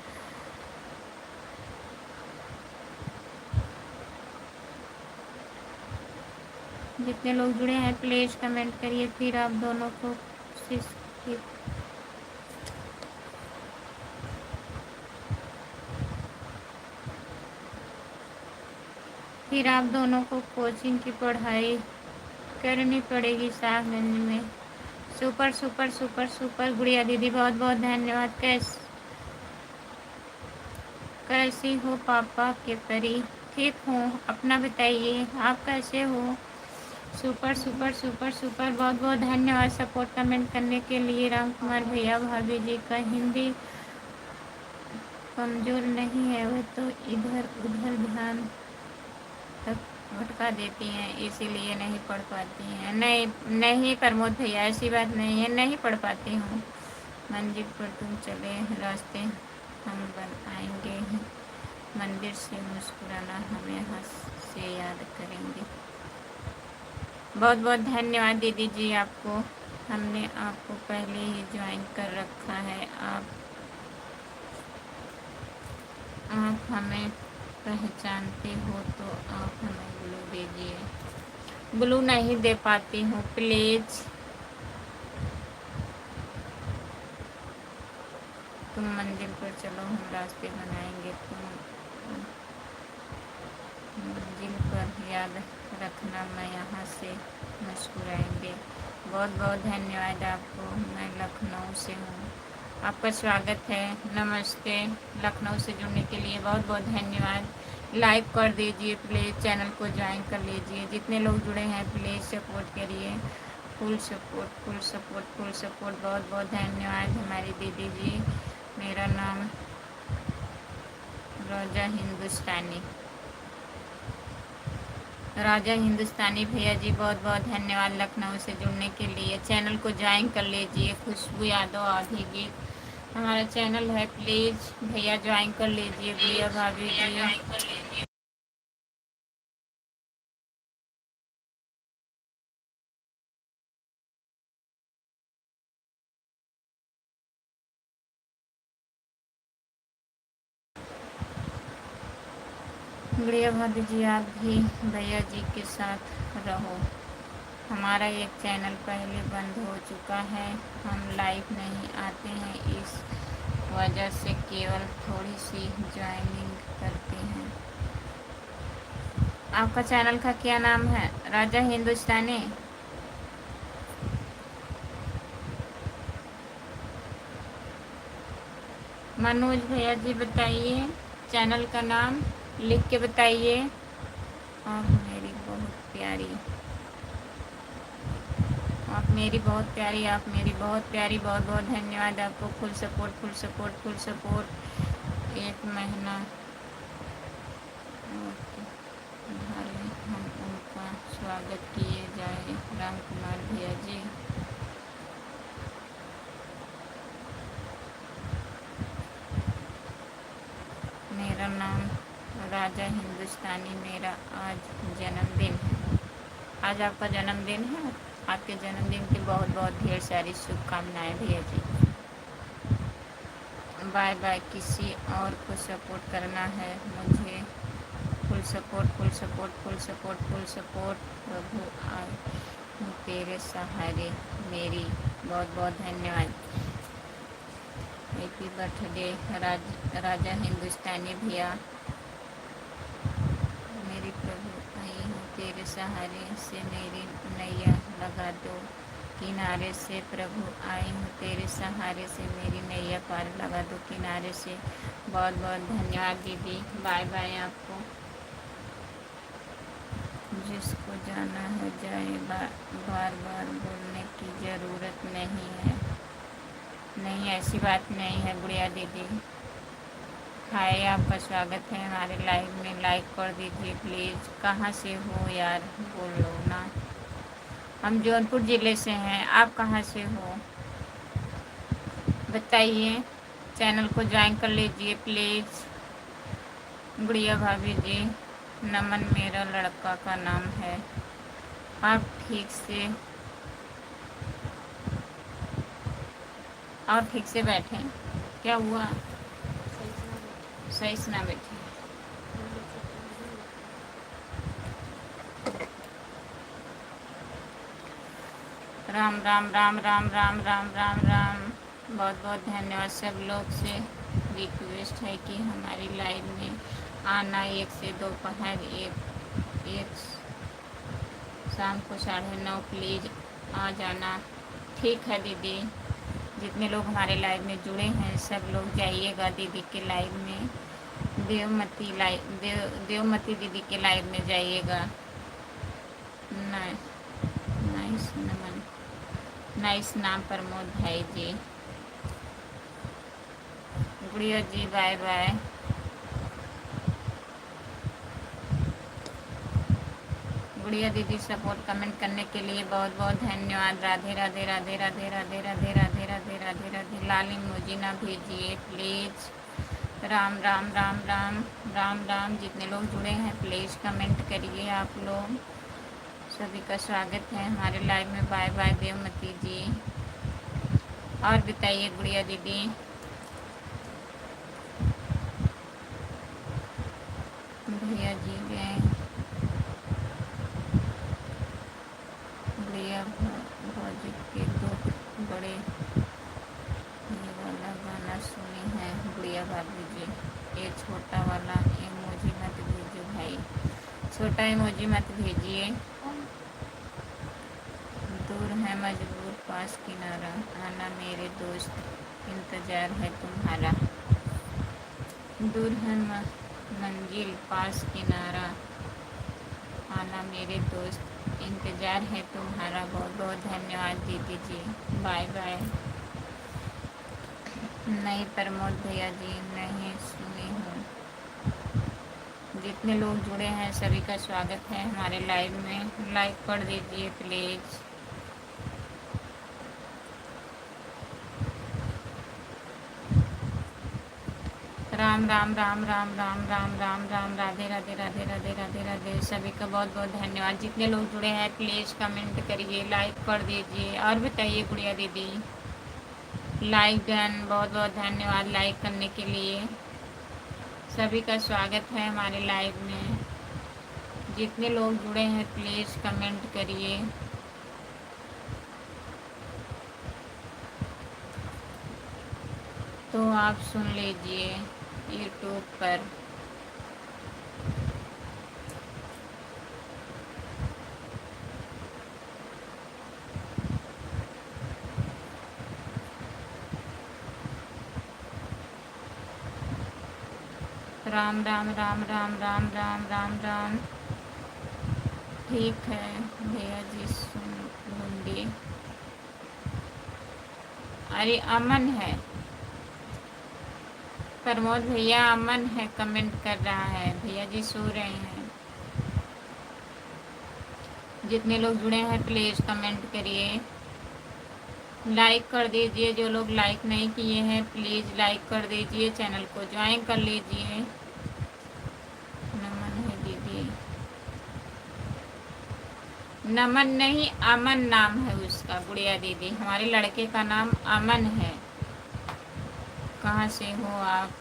जितने लोग जुड़े हैं प्लीज़ कमेंट करिए। फिर आप दोनों को फिर आप दोनों को कोचिंग की पढ़ाई करनी पड़ेगी साहबगंज में। Super super super super. गुड़िया दीदी बहुत बहुत धन्यवाद। कैसी हो पापा के परी? ठीक हूँ, अपना बताइए आप कैसे हो? Super super super super. बहुत बहुत धन्यवाद सपोर्ट कमेंट करने के लिए। राम कुमार भैया भाभी जी का हिंदी कमज़ोर नहीं है, वह तो इधर उधर ध्यान तक भटका देती हैं, इसीलिए नहीं पढ़ पाती हैं। नहीं नहीं प्रमोद भैया, ऐसी बात नहीं है, नहीं पढ़ पाती हूँ। मंदिर पर तुम चले रास्ते हम बन आएंगे ही, मंदिर से मुस्कुराना हमें हंस से याद करेंगे। बहुत बहुत धन्यवाद दीदी जी आपको। हमने आपको पहले ही ज्वाइन कर रखा है। आप हमें पहचानते हो तो आप हमें ब्लू दीजिए। ब्लू नहीं दे पाती हूँ प्लीज़। तुम मंदिर पर चलो हम रास्ते बनाएंगे, तुम मंजिल पर याद रखना, मैं यहाँ से मुस्कुराएंगे। बहुत बहुत धन्यवाद आपको। मैं लखनऊ से हूँ, आपका स्वागत है। नमस्ते। लखनऊ से जुड़ने के लिए बहुत बहुत धन्यवाद। लाइक कर दीजिए प्लीज़, चैनल को ज्वाइन कर लीजिए। जितने लोग जुड़े हैं प्लीज़ सपोर्ट करिए। Full support full support full support. बहुत बहुत धन्यवाद हमारी दीदी जी। मेरा नाम रोजा हिंदुस्तानी। राजा हिंदुस्तानी भैया जी बहुत बहुत धन्यवाद लखनऊ से जुड़ने के लिए। चैनल को ज्वाइन कर लीजिए। खुशबू यादव आधी गीत हमारा चैनल है, प्लीज़ भैया ज्वाइन कर लीजिए। भैया भाभी जी गुड़िया भाभी जी, आप भी भैया जी के साथ रहो। हमारा एक चैनल पहले बंद हो चुका है, हम लाइव नहीं आते हैं, इस वजह से केवल थोड़ी सी ज्वाइनिंग करते हैं। आपका चैनल का क्या नाम है? राजा हिंदुस्तानी। मनोज भैया जी बताइए चैनल का नाम, लिख के बताइए। आप मेरी बहुत प्यारी, आप मेरी बहुत प्यारी, आप मेरी बहुत प्यारी। बहुत बहुत धन्यवाद आपको। Full support full support full support. एक महीना हम उनका स्वागत किए जाए। राम कुमार भैया जी नाम राजा हिंदुस्तानी, मेरा आज जन्मदिन है। आज आपका जन्मदिन है। आपके जन्मदिन की बहुत बहुत ढेर सारी शुभकामनाएं भैया जी। Bye bye. किसी और को सपोर्ट करना है मुझे, full support full support full support full support. प्रभु आए हूँ तेरे सहारे मेरी। बहुत बहुत धन्यवाद। हैप्पी बर्थडे राजा हिंदुस्तानी भैया। मेरी प्रभु आई हूँ तेरे सहारे से मेरी नैया लगा दो किनारे से। प्रभु आई हूँ तेरे सहारे से मेरी नैया पार लगा दो किनारे से। बहुत बहुत धन्यवाद दीदी। बाय बाय आपको। जिसको जाना है जाए, बार बार बोलने की ज़रूरत नहीं है। नहीं, ऐसी बात नहीं है गुड़िया दीदी। हाय, आपका स्वागत है हमारे लाइव में। लाइक कर दीजिए प्लीज़। कहाँ से हो यार, बोलो ना। हम जौनपुर ज़िले से हैं। आप कहाँ से हो बताइए। चैनल को ज्वाइन कर लीजिए प्लीज़। गुड़िया भाभी जी, नमन मेरा लड़का का नाम है। आप ठीक से बैठें। क्या हुआ? सही से ना बैठे। राम राम राम राम राम राम राम राम। बहुत बहुत धन्यवाद। सब लोग से रिक्वेस्ट है कि हमारी लाइव में आना। 1 से दोपहर एक शाम को 9:30 प्लीज़ आ जाना। ठीक है दीदी। जितने लोग हमारे लाइव में जुड़े हैं सब लोग जाइएगा दीदी के लाइव में। देवमती दीदी के लाइव में जाइएगा। नाइस नमन। नाइस नाम प्रमोद भाई जी। गुड़िया जी बाय बाय। गुड़िया दीदी सपोर्ट कमेंट करने के लिए बहुत बहुत धन्यवाद। राधे राधे राधे राधे राधे राधे राधे राधे राधे राधे। लाल इमोजी ना भेजिए प्लीज़। राम राम राम राम राम राम। जितने लोग जुड़े हैं प्लीज़ कमेंट करिए आप लोग। सभी का स्वागत है हमारे लाइव में। बाय बाय देवमती जी। और बताइए गुड़िया दीदी। भैया जी गए। गुड़िया भौजी के दुख बड़े, ये वाला गाना सुनी है गुड़िया भाभी जी। ये छोटा वाला इमोजी मत भेजो भाई। छोटा इमोजी मत भेजिए। दूर है मजबूर पास किनारा, आना मेरे दोस्त इंतज़ार है तुम्हारा। दूर है मंजिल पास किनारा, आना मेरे दोस्त इंतज़ार है तुम्हारा। बहुत बहुत धन्यवाद दीदी जी। Bye bye. नहीं प्रमोद भैया जी, नहीं सुनी हूँ। जितने लोग जुड़े हैं सभी का स्वागत है हमारे लाइव में। लाइक कर दीजिए प्लीज़। राम राम राम राम राम राम राम राम। राधे राधे राधे राधे राधे राधे। सभी का बहुत बहुत धन्यवाद। जितने लोग जुड़े हैं प्लीज़ कमेंट करिए, लाइक कर दीजिए। और बताइए गुड़िया दीदी। Like done. बहुत बहुत धन्यवाद लाइक करने के लिए। सभी का स्वागत है हमारे लाइव में। जितने लोग जुड़े हैं प्लीज़ कमेंट करिए। तो आप सुन लीजिए यूट्यूब पर। राम राम राम राम राम राम राम राम। ठीक है भैया जी सुन लूँगी। अरे अमन है प्रमोद भैया, अमन है कमेंट कर रहा है। भैया जी सो रहे हैं। जितने लोग जुड़े हैं प्लीज़ कमेंट करिए, लाइक कर दीजिए। जो लोग लाइक नहीं किए हैं प्लीज़ लाइक कर दीजिए। चैनल को ज्वाइन कर लीजिए। नमन नहीं, अमन नाम है उसका गुड़िया दीदी। हमारे लड़के का नाम अमन है। कहाँ से हो आप?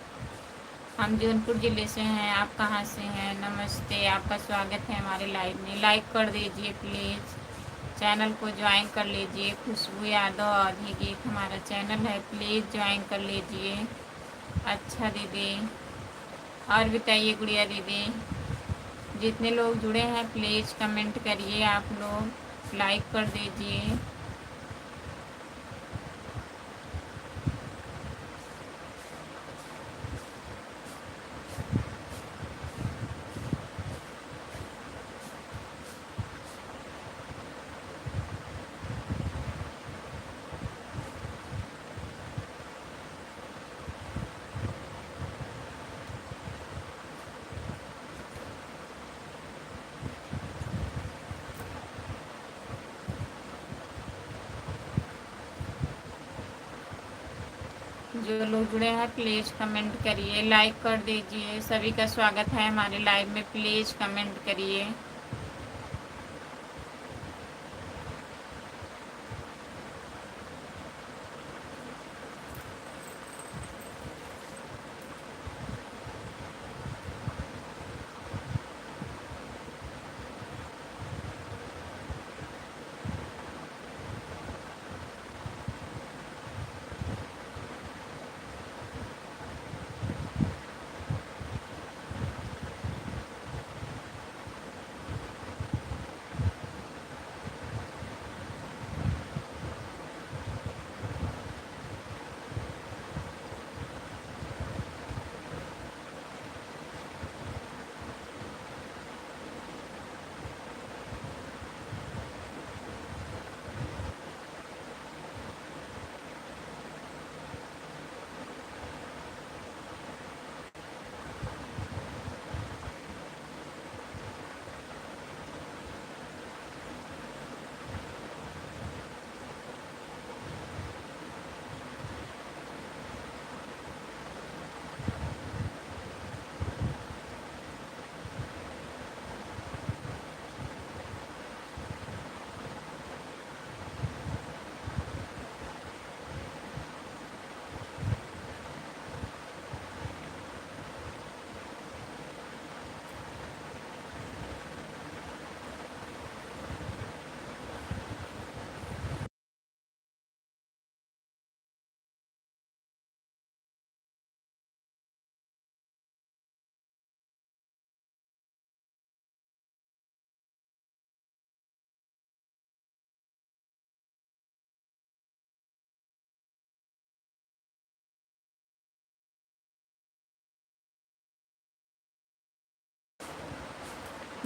हम जौनपुर ज़िले से हैं। आप कहाँ से हैं? नमस्ते, आपका स्वागत है हमारे लाइव में। लाइक कर दीजिए प्लीज़, चैनल को ज्वाइन कर लीजिए। खुशबू यादव आधी गीत हमारा चैनल है, प्लीज़ ज्वाइन कर लीजिए। अच्छा दीदी, और बताइए गुड़िया दीदी, जितने लोग जुड़े हैं प्लीज़ कमेंट करिए, आप लोग लाइक कर दीजिए। जो लोग जुड़े हैं प्लीज़ कमेंट करिए, लाइक कर दीजिए। सभी का स्वागत है हमारे लाइव में, प्लीज़ कमेंट करिए।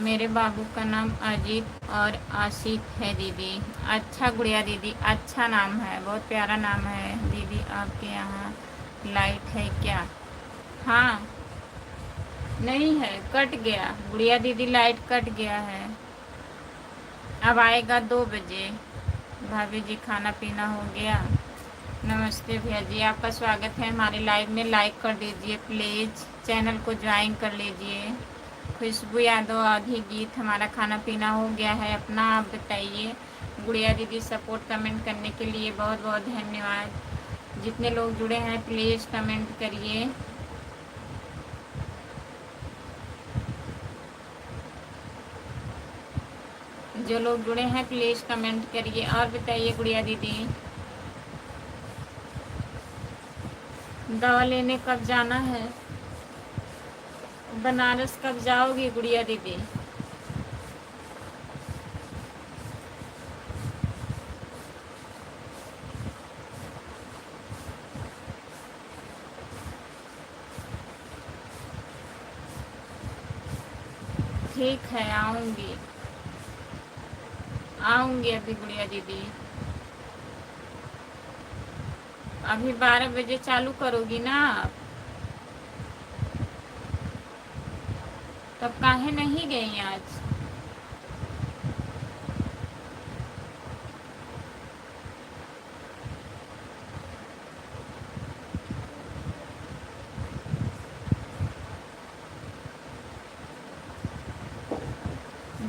मेरे बाबू का नाम अजीत और आशिक है दीदी। अच्छा गुड़िया दीदी, अच्छा नाम है, बहुत प्यारा नाम है दीदी। आपके यहाँ लाइट है क्या? हाँ, नहीं है, कट गया गुड़िया दीदी, लाइट कट गया है। अब आएगा 2 बजे। भाभी जी खाना पीना हो गया? नमस्ते भैया जी, आपका स्वागत है हमारे लाइव में। लाइक कर दीजिए प्लीज़, चैनल को ज्वाइन कर लीजिए। खुशबू यादव आधी गीत हमारा खाना पीना हो गया है अपना, आप बताइए। गुड़िया दीदी सपोर्ट कमेंट करने के लिए बहुत बहुत धन्यवाद। जितने लोग जुड़े हैं प्लीज़ कमेंट करिए। जो लोग जुड़े हैं प्लीज़ कमेंट करिए, और बताइए गुड़िया दीदी, दवा लेने कब जाना है? बनारस कब जाओगी गुड़िया दीदी? ठीक है, आऊँगी आऊँगी अभी गुड़िया दीदी। अभी 12 बजे चालू करोगी ना आप? तब काहे नहीं गई आज?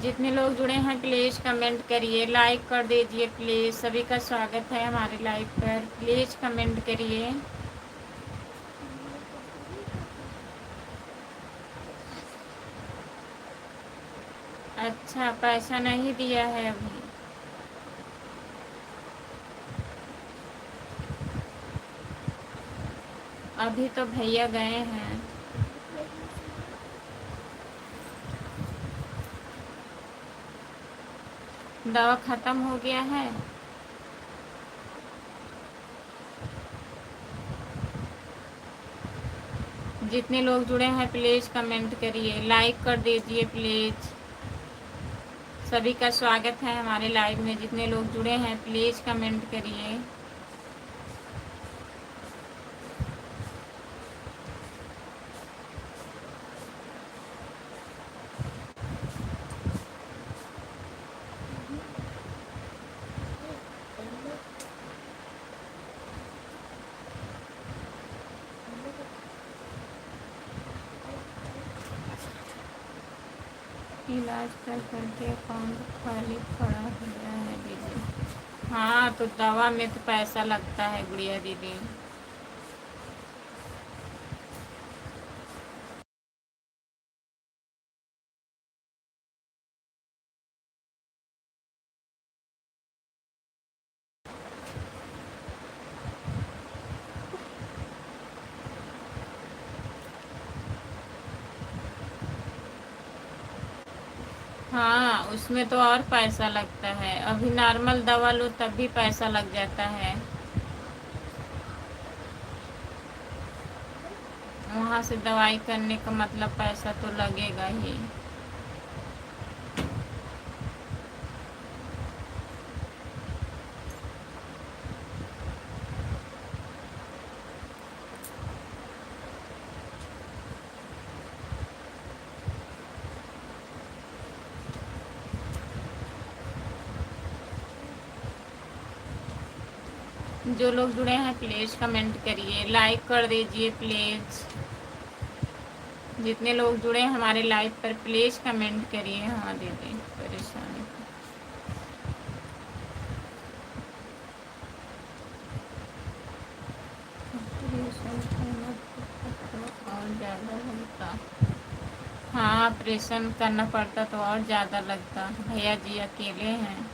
जितने लोग जुड़े हैं प्लीज़ कमेंट करिए, लाइक कर दीजिए प्लीज़। सभी का स्वागत है हमारे लाइव पर, प्लीज़ कमेंट करिए। अच्छा, पैसा नहीं दिया है अभी। अभी तो भैया गए हैं। दवा ख़त्म हो गया है। जितने लोग जुड़े हैं प्लीज़ कमेंट करिए, लाइक कर दीजिए प्लीज़। सभी का स्वागत है हमारे लाइव में। जितने लोग जुड़े हैं प्लीज़ कमेंट करिए। इलाज कर करके अकाउंट खाली पड़ा हुआ है दीदी। हाँ, तो दवा में तो पैसा लगता है गुड़िया दीदी। हाँ, उसमें तो और पैसा लगता है। अभी नॉर्मल दवा लो तब भी पैसा लग जाता है। वहाँ से दवाई करने का मतलब पैसा तो लगेगा ही। जो लोग जुड़े हैं प्लीज़ कमेंट करिए, लाइक कर दीजिए प्लीज़। जितने लोग जुड़े हैं हमारे लाइव पर प्लीज़ कमेंट करिए। हाँ दीदी, परेशानी और ज़्यादा लगता। हाँ, ऑपरेशन करना पड़ता तो और ज़्यादा लगता। भैया जी अकेले हैं।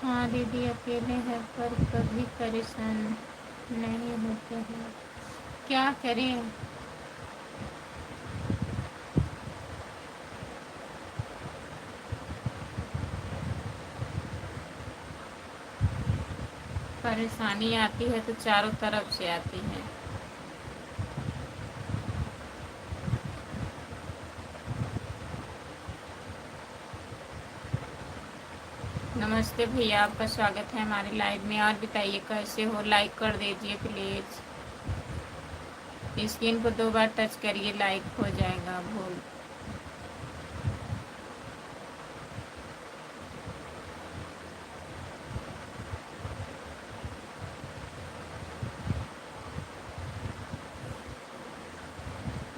हाँ दीदी अकेले हैं पर कभी परेशान नहीं होते हैं। क्या करें। परेशानी आती है तो चारों तरफ से आती है। नमस्ते भैया, आपका स्वागत है हमारे लाइव में। और बताइए कैसे हो, लाइक कर दीजिए प्लीज़। स्क्रीन को 2 बार टच करिए, लाइक हो जाएगा। बोल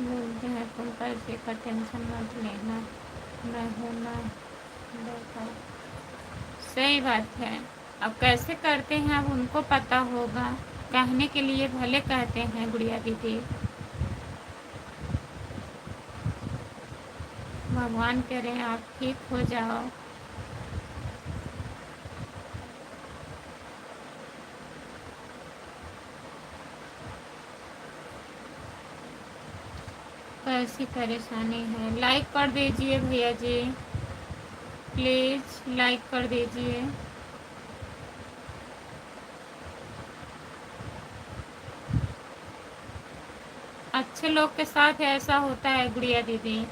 बोलते हैं तुम पैसे का टेंशन मत लेना, मैं हूँ ना। देखा, सही बात है। अब कैसे करते हैं अब उनको पता होगा। कहने के लिए भले कहते हैं गुड़िया दीदी। भगवान करें आप ठीक हो जाओ। कैसी परेशानी है, लाइक कर दीजिए भैया जी, प्लीज़ लाइक कर दीजिए। अच्छे लोग के साथ ऐसा होता है गुड़िया दीदी,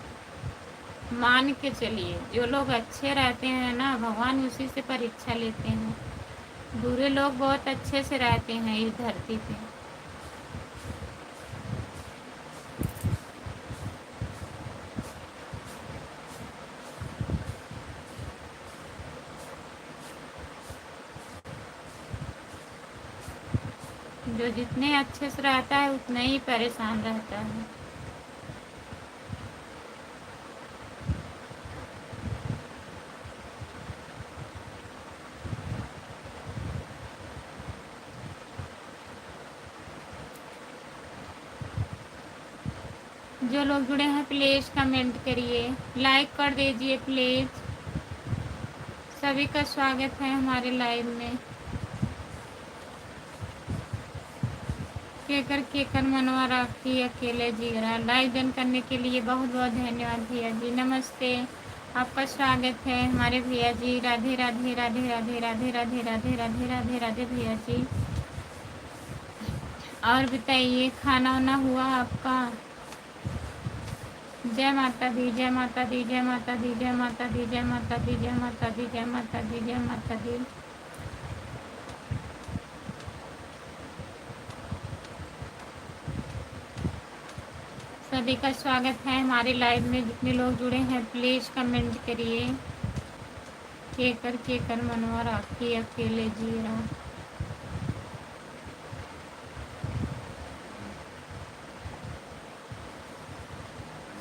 मान के चलिए। जो लोग अच्छे रहते हैं ना, भगवान उसी से परीक्षा लेते हैं। बुरे लोग बहुत अच्छे से रहते हैं इस धरती पे। जो जितने अच्छे से रहता है उतना ही परेशान रहता है। जो लोग जुड़े हैं प्लीज़ कमेंट करिए, लाइक कर दीजिए प्लीज़। सभी का स्वागत है हमारे लाइव में। केकर केकर मनवा राखी अकेले जी रहा। लाइव ज्वाइन करने के लिए बहुत बहुत धन्यवाद भैया जी। नमस्ते, आपका स्वागत है हमारे भैया जी। राधे राधे राधे राधे राधे राधे राधे राधे राधे राधे भैया जी। और बताइए, खाना वाना हुआ आपका? जय माता दी, जय माता दी, जय माता दी, जय माता दी, जय माता दी, जय माता दी, जय माता दी, जय माता दी। सभी का स्वागत है हमारे लाइव में। जितने लोग जुड़े हैं प्लीज़ कमेंट करिए। केकर मनवा राखी अकेले जी रहा।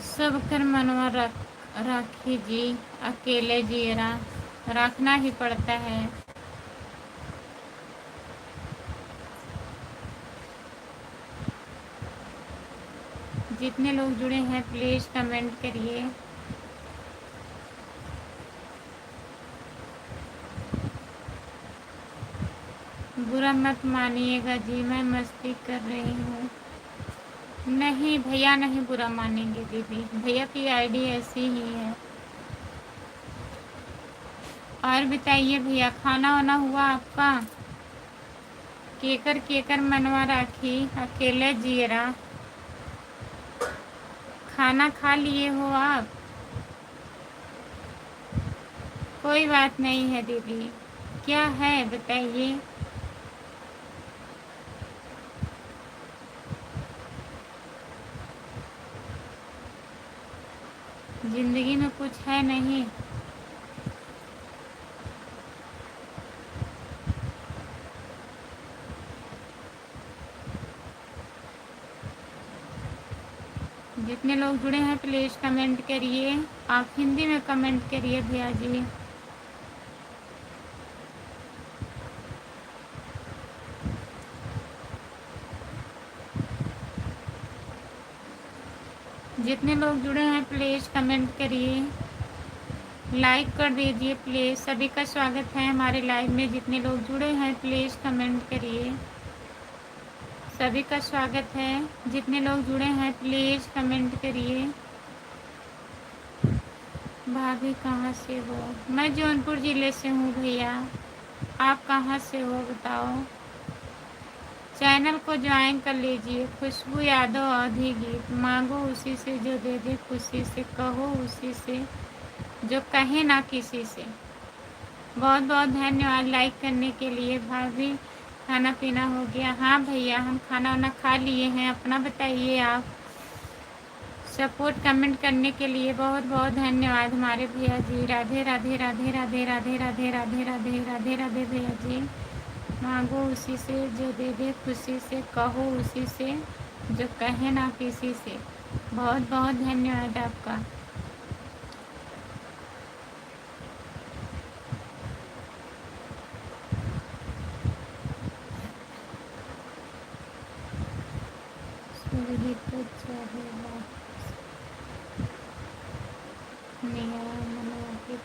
सब कर मनवा राखी जी अकेले जी रहा। रखना ही पड़ता है। जितने लोग जुड़े हैं प्लीज़ कमेंट करिए। बुरा मत मानिएगा जी, मैं मस्ती कर रही हूँ। नहीं भैया, नहीं बुरा मानेंगे दीदी, भैया की आईडी ऐसी ही है। और बताइए भैया, खाना वाना हुआ आपका? केकर मनवा राखी अकेले जीरा। खाना खा लिए हो आप? कोई बात नहीं है दीदी। क्या है बताइए। जिंदगी में कुछ है नहीं? जितने लोग जुड़े हैं प्लीज़ कमेंट करिए। आप हिंदी में कमेंट करिए भैया जी। जितने लोग जुड़े हैं प्लीज़ कमेंट करिए, लाइक कर दीजिए प्लीज़। सभी का स्वागत है हमारे लाइव में। जितने लोग जुड़े हैं प्लीज़ कमेंट करिए। सभी का स्वागत है। जितने लोग जुड़े हैं प्लीज़ कमेंट करिए। भाभी कहाँ से हो? मैं जौनपुर ज़िले से हूँ भैया। आप कहाँ से हो बताओ? चैनल को ज्वाइन कर लीजिए। खुशबू यादव अवधी गीत। मांगो उसी से जो दे दे खुशी से, कहो उसी से जो कहे ना किसी से। बहुत बहुत धन्यवाद लाइक करने के लिए। भाभी खाना पीना हो गया? हाँ भैया, हम खाना वाना खा लिए हैं। अपना बताइए आप। सपोर्ट कमेंट करने के लिए बहुत बहुत धन्यवाद हमारे भैया जी। राधे राधे राधे राधे राधे राधे राधे राधे राधे राधे भैया जी। मांगो उसी से जो दे दे खुशी से, कहो उसी से जो कहे ना किसी से। बहुत बहुत धन्यवाद आपका।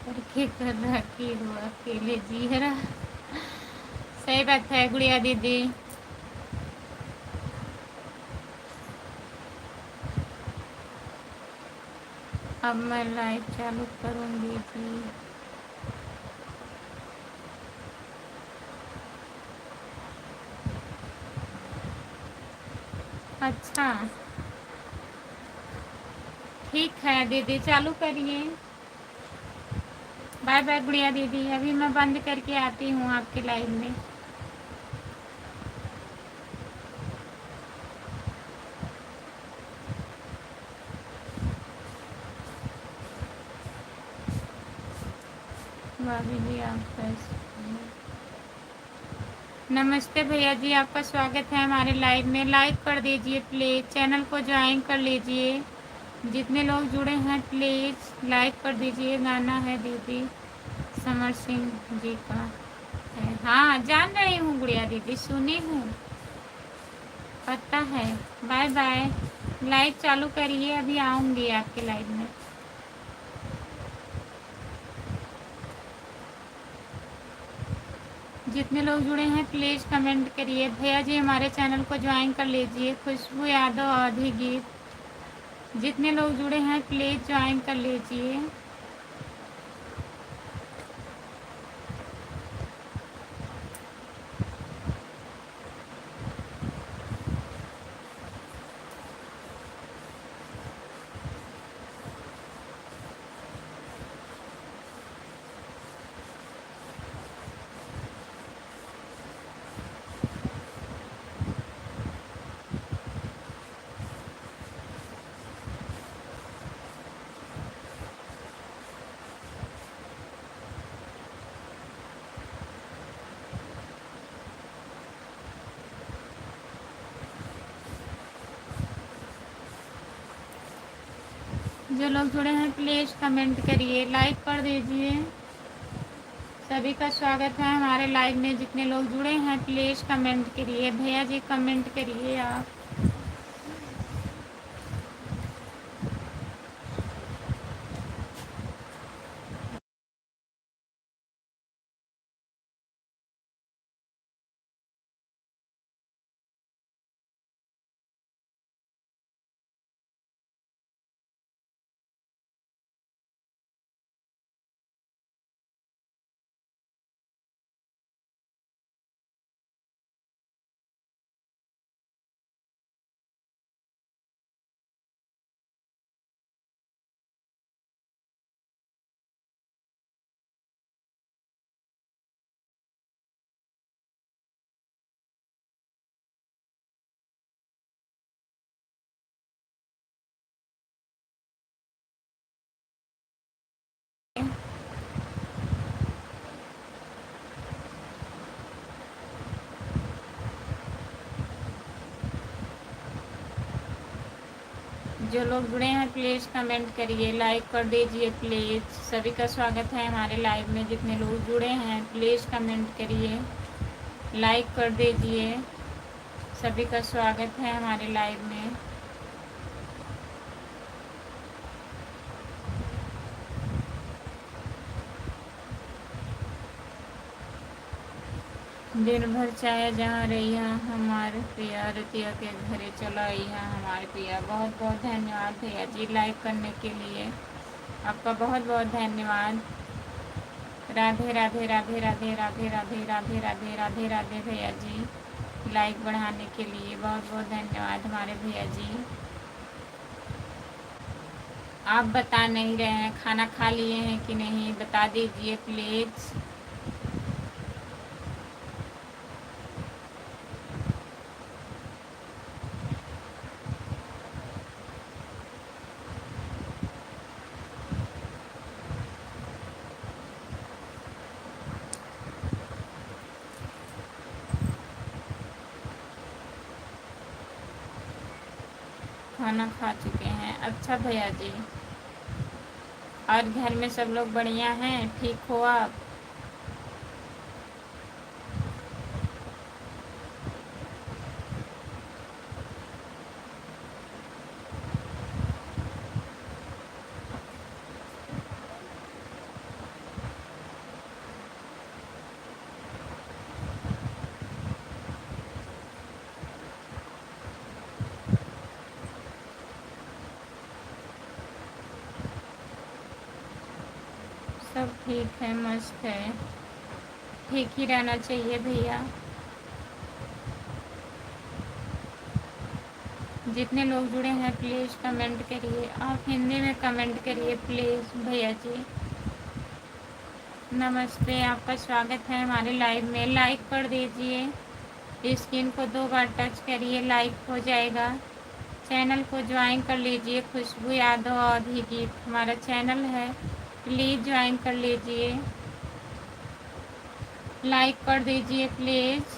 करके कर रखी हो अकेले जी रहा। सही बात है गुड़िया दीदी। अब मैं लाइव चालू करूँगी जी। अच्छा, ठीक है दीदी, चालू करिए। बाय बाय गुड़िया दीदी, अभी मैं बंद करके आती हूँ आपके लाइव में। भाभी जी आप कैसे? नमस्ते भैया जी, आपका स्वागत है हमारे लाइव में। लाइक कर दीजिए प्लीज़, चैनल को ज्वाइन कर लीजिए। जितने लोग जुड़े हैं प्लीज़ लाइक कर दीजिए। गाना है दीदी समर सिंह जी का है। हाँ जान रही हूँ गुड़िया दीदी, सुनी हूँ, पता है। बाय बाय, लाइव चालू करिए, अभी आऊँगी आपके लाइव में। जितने लोग जुड़े हैं प्लीज़ कमेंट करिए। भैया जी हमारे चैनल को ज्वाइन कर लीजिए। खुशबू यादव आधी गीत, जितने लोग जुड़े हैं प्लीज़ ज्वाइन कर लीजिए। जो लोग जुड़े हैं प्लीज़ कमेंट करिए, लाइक कर दीजिए। सभी का स्वागत है हमारे लाइव में। जितने लोग जुड़े हैं प्लीज़ कमेंट करिए। भैया जी कमेंट करिए आप। जो लोग जुड़े हैं प्लीज़ कमेंट करिए, लाइक कर दीजिए प्लीज़। सभी का स्वागत है हमारे लाइव में। जितने लोग जुड़े हैं प्लीज़ कमेंट करिए, लाइक कर दीजिए। सभी का स्वागत है हमारे लाइव में। दिन भर चाहे जहाँ रही हमारे पिया, रतिया के घरे चला हमारे पिया। बहुत बहुत धन्यवाद भैया जी लाइक करने के लिए, आपका बहुत बहुत धन्यवाद। राधे राधे राधे राधे राधे राधे राधे राधे राधे राधे भैया जी, लाइक बढ़ाने के लिए बहुत बहुत धन्यवाद हमारे भैया जी। आप बता नहीं रहे हैं, खाना खा लिए हैं कि नहीं बता दीजिए प्लीज़। खाना खा चुके हैं, अच्छा भैया जी। और घर में सब लोग बढ़िया हैं, ठीक हो आप? सब ठीक है, मस्त है, ठीक ही रहना चाहिए भैया। जितने लोग जुड़े हैं प्लीज़ कमेंट करिए, आप हिंदी में कमेंट करिए प्लीज़ भैया जी। नमस्ते, आपका स्वागत है हमारे लाइव में। लाइक कर दीजिए, स्क्रीन को 2 बार टच करिए, लाइक हो जाएगा। चैनल को ज्वाइन कर लीजिए, खुशबू यादव अवधी गीत हमारा चैनल है, प्लीज़ ज्वाइन कर लीजिए। लाइक कर दीजिए प्लीज़।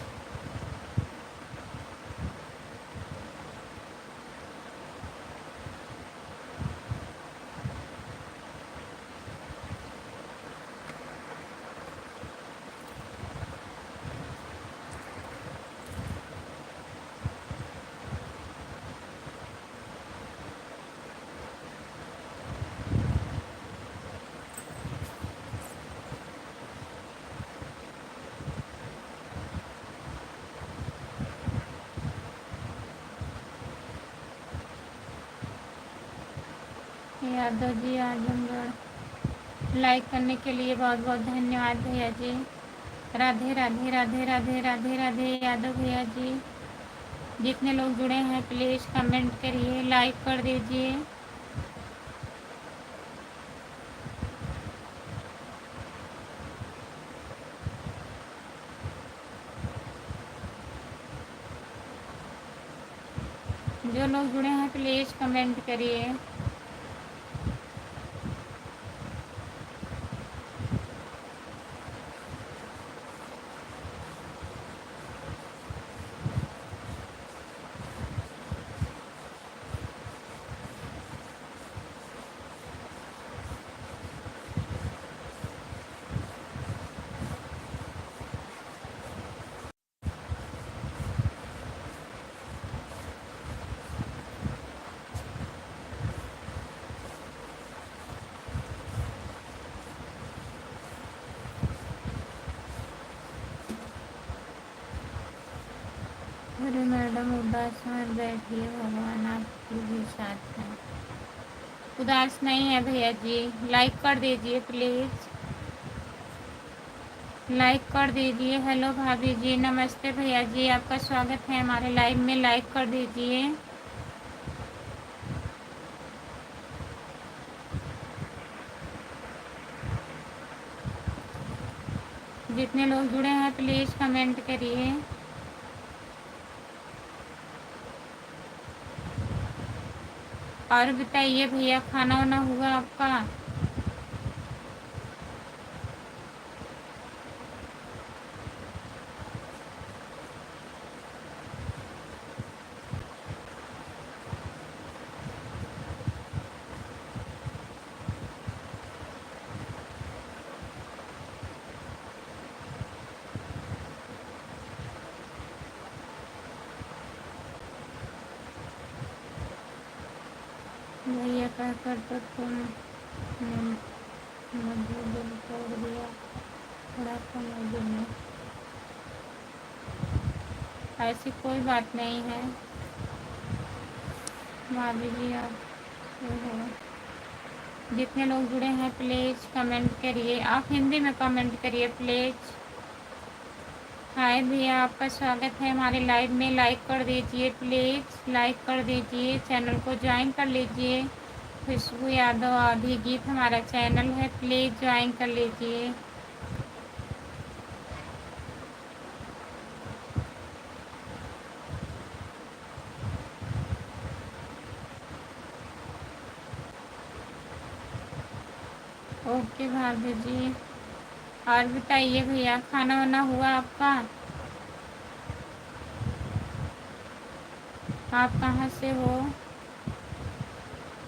यादव जी आजमगढ़, लाइक करने के लिए बहुत बहुत धन्यवाद भैया जी। राधे राधे राधे राधे राधे राधे यादव भैया जी। जितने लोग जुड़े हैं प्लीज़ कमेंट करिए, लाइक कर दीजिए। जो लोग जुड़े हैं प्लीज़ कमेंट करिए। अरे मैडम उदास मत बैठिए, भगवान आपके भी साथ हैं। उदास नहीं है भैया जी, लाइक कर दीजिए प्लीज़, लाइक कर दीजिए। हेलो भाभी जी, नमस्ते भैया जी, आपका स्वागत है हमारे लाइव में। लाइक कर दीजिए। जितने लोग जुड़े हैं प्लीज़ कमेंट करिए। और बताइए भैया, खाना वाना हुआ आपका? भैया कह कर तो तुमने मुझे दिल तोड़ दिया, थोड़ा समझ में। ऐसी कोई बात नहीं है भाभी जी, आप हो। जितने लोग जुड़े हैं प्लीज़ कमेंट करिए, आप हिंदी में कमेंट करिए प्लीज़। हाय भैया, आपका स्वागत है हमारे लाइव में। लाइक कर दीजिए प्लीज़, लाइक कर दीजिए। चैनल को ज्वाइन कर लीजिए, खुशबू यादव अवधी गीत हमारा चैनल है, प्लीज़ ज्वाइन कर लीजिए। ओके भाभी जी। और बताइए भैया, खाना वाना हुआ आपका? आप कहाँ से हो?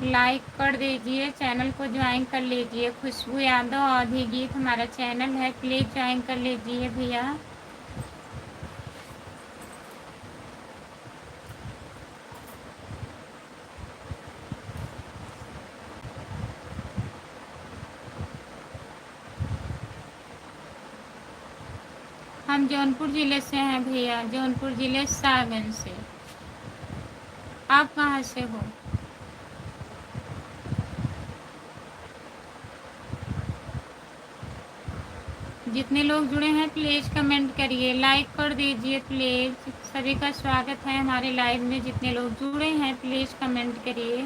लाइक कर दीजिए, चैनल को ज्वाइन कर लीजिए। खुशबू यादव अवधी गीत हमारा चैनल है, प्लीज़ ज्वाइन कर लीजिए भैया। हम जौनपुर ज़िले से हैं भैया, जौनपुर ज़िले सागंज से। आप कहाँ से हो? जितने लोग जुड़े हैं प्लीज़ कमेंट करिए, लाइक कर दीजिए प्लीज़। सभी का स्वागत है हमारे लाइव में। जितने लोग जुड़े हैं प्लीज़ कमेंट करिए।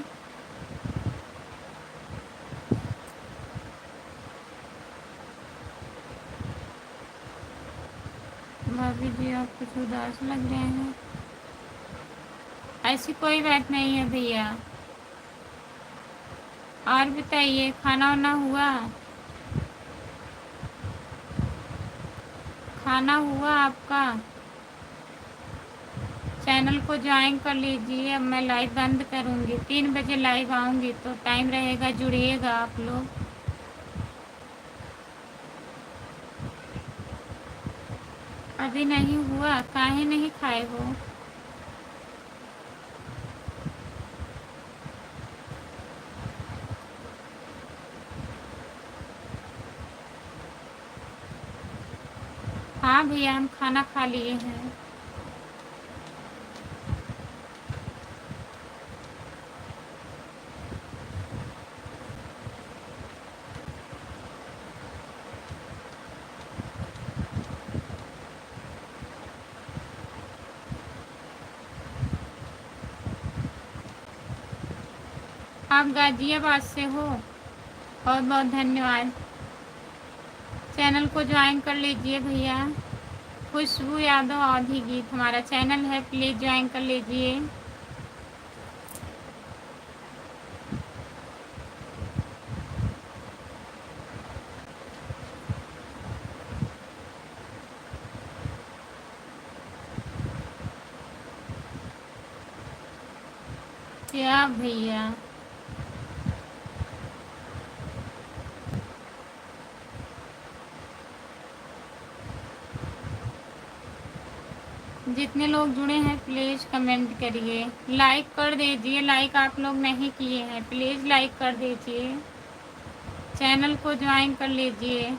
भाभी जी आप कुछ उदास लग रहे हैं। ऐसी कोई बात नहीं है भैया। और बताइए खाना वाना हुआ? खाना हुआ आपका? चैनल को ज्वाइन कर लीजिए। अब मैं लाइव बंद करूँगी, 3 बजे लाइव आऊँगी तो टाइम रहेगा, जुड़िएगा आप लोग। अभी नहीं हुआ? काहे नहीं खाए हो? हाँ भैया हम खाना खा लिए हैं। आप गाजियाबाद से हो? बहुत बहुत धन्यवाद। चैनल को ज्वाइन कर लीजिए भैया। खुशबू यादव आधी गीत हमारा चैनल है, प्लीज़ ज्वाइन कर लीजिए। क्या भैया? जितने लोग जुड़े हैं प्लीज़ कमेंट करिए, लाइक कर दीजिए। लाइक आप लोग नहीं किए हैं, प्लीज़ लाइक कर दीजिए। चैनल को ज्वाइन कर लीजिए।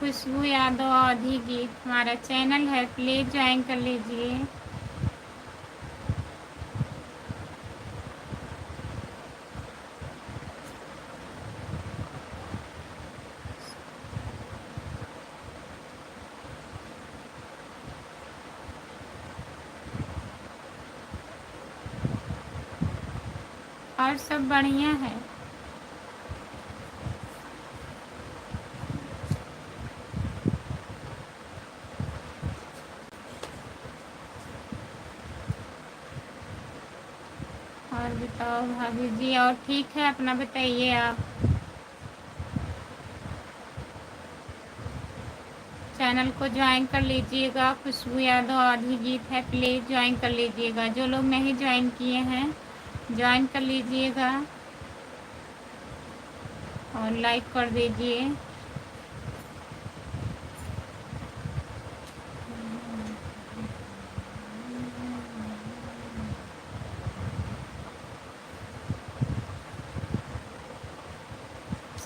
खुशबू यादव आधी गीत हमारा चैनल है, प्लीज़ ज्वाइन कर लीजिए। और सब बढ़िया है। और बताओ भाभी जी, और ठीक है? अपना बताइए आप। चैनल को ज्वाइन कर लीजिएगा। खुशबू यादव आधी गीत है, प्लीज़ ज्वाइन कर लीजिएगा। जो लोग नहीं ज्वाइन किए हैं ज्वाइन कर लीजिएगा और लाइक कर दीजिए।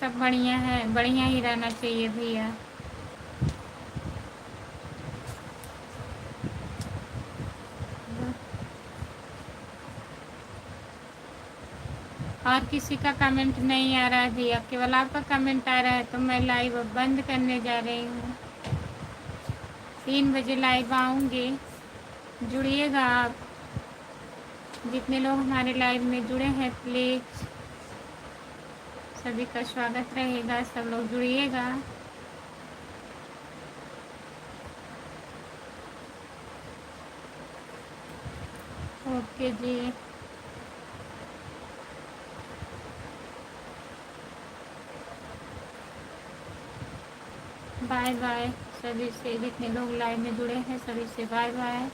सब बढ़िया है, बढ़िया ही रहना चाहिए भैया। और किसी का कमेंट नहीं आ रहा है भैया, केवल आपका कमेंट आ रहा है, तो मैं लाइव अब बंद करने जा रही हूँ। 3 बजे लाइव आऊँगी, जुड़िएगा आप। जितने लोग हमारे लाइव में जुड़े हैं प्लीज़ सभी का स्वागत रहेगा, सब लोग जुड़िएगा। ओके जी, बाय बाय। सभी से जितने लोग लाइव में जुड़े हैं सभी से बाय बाय।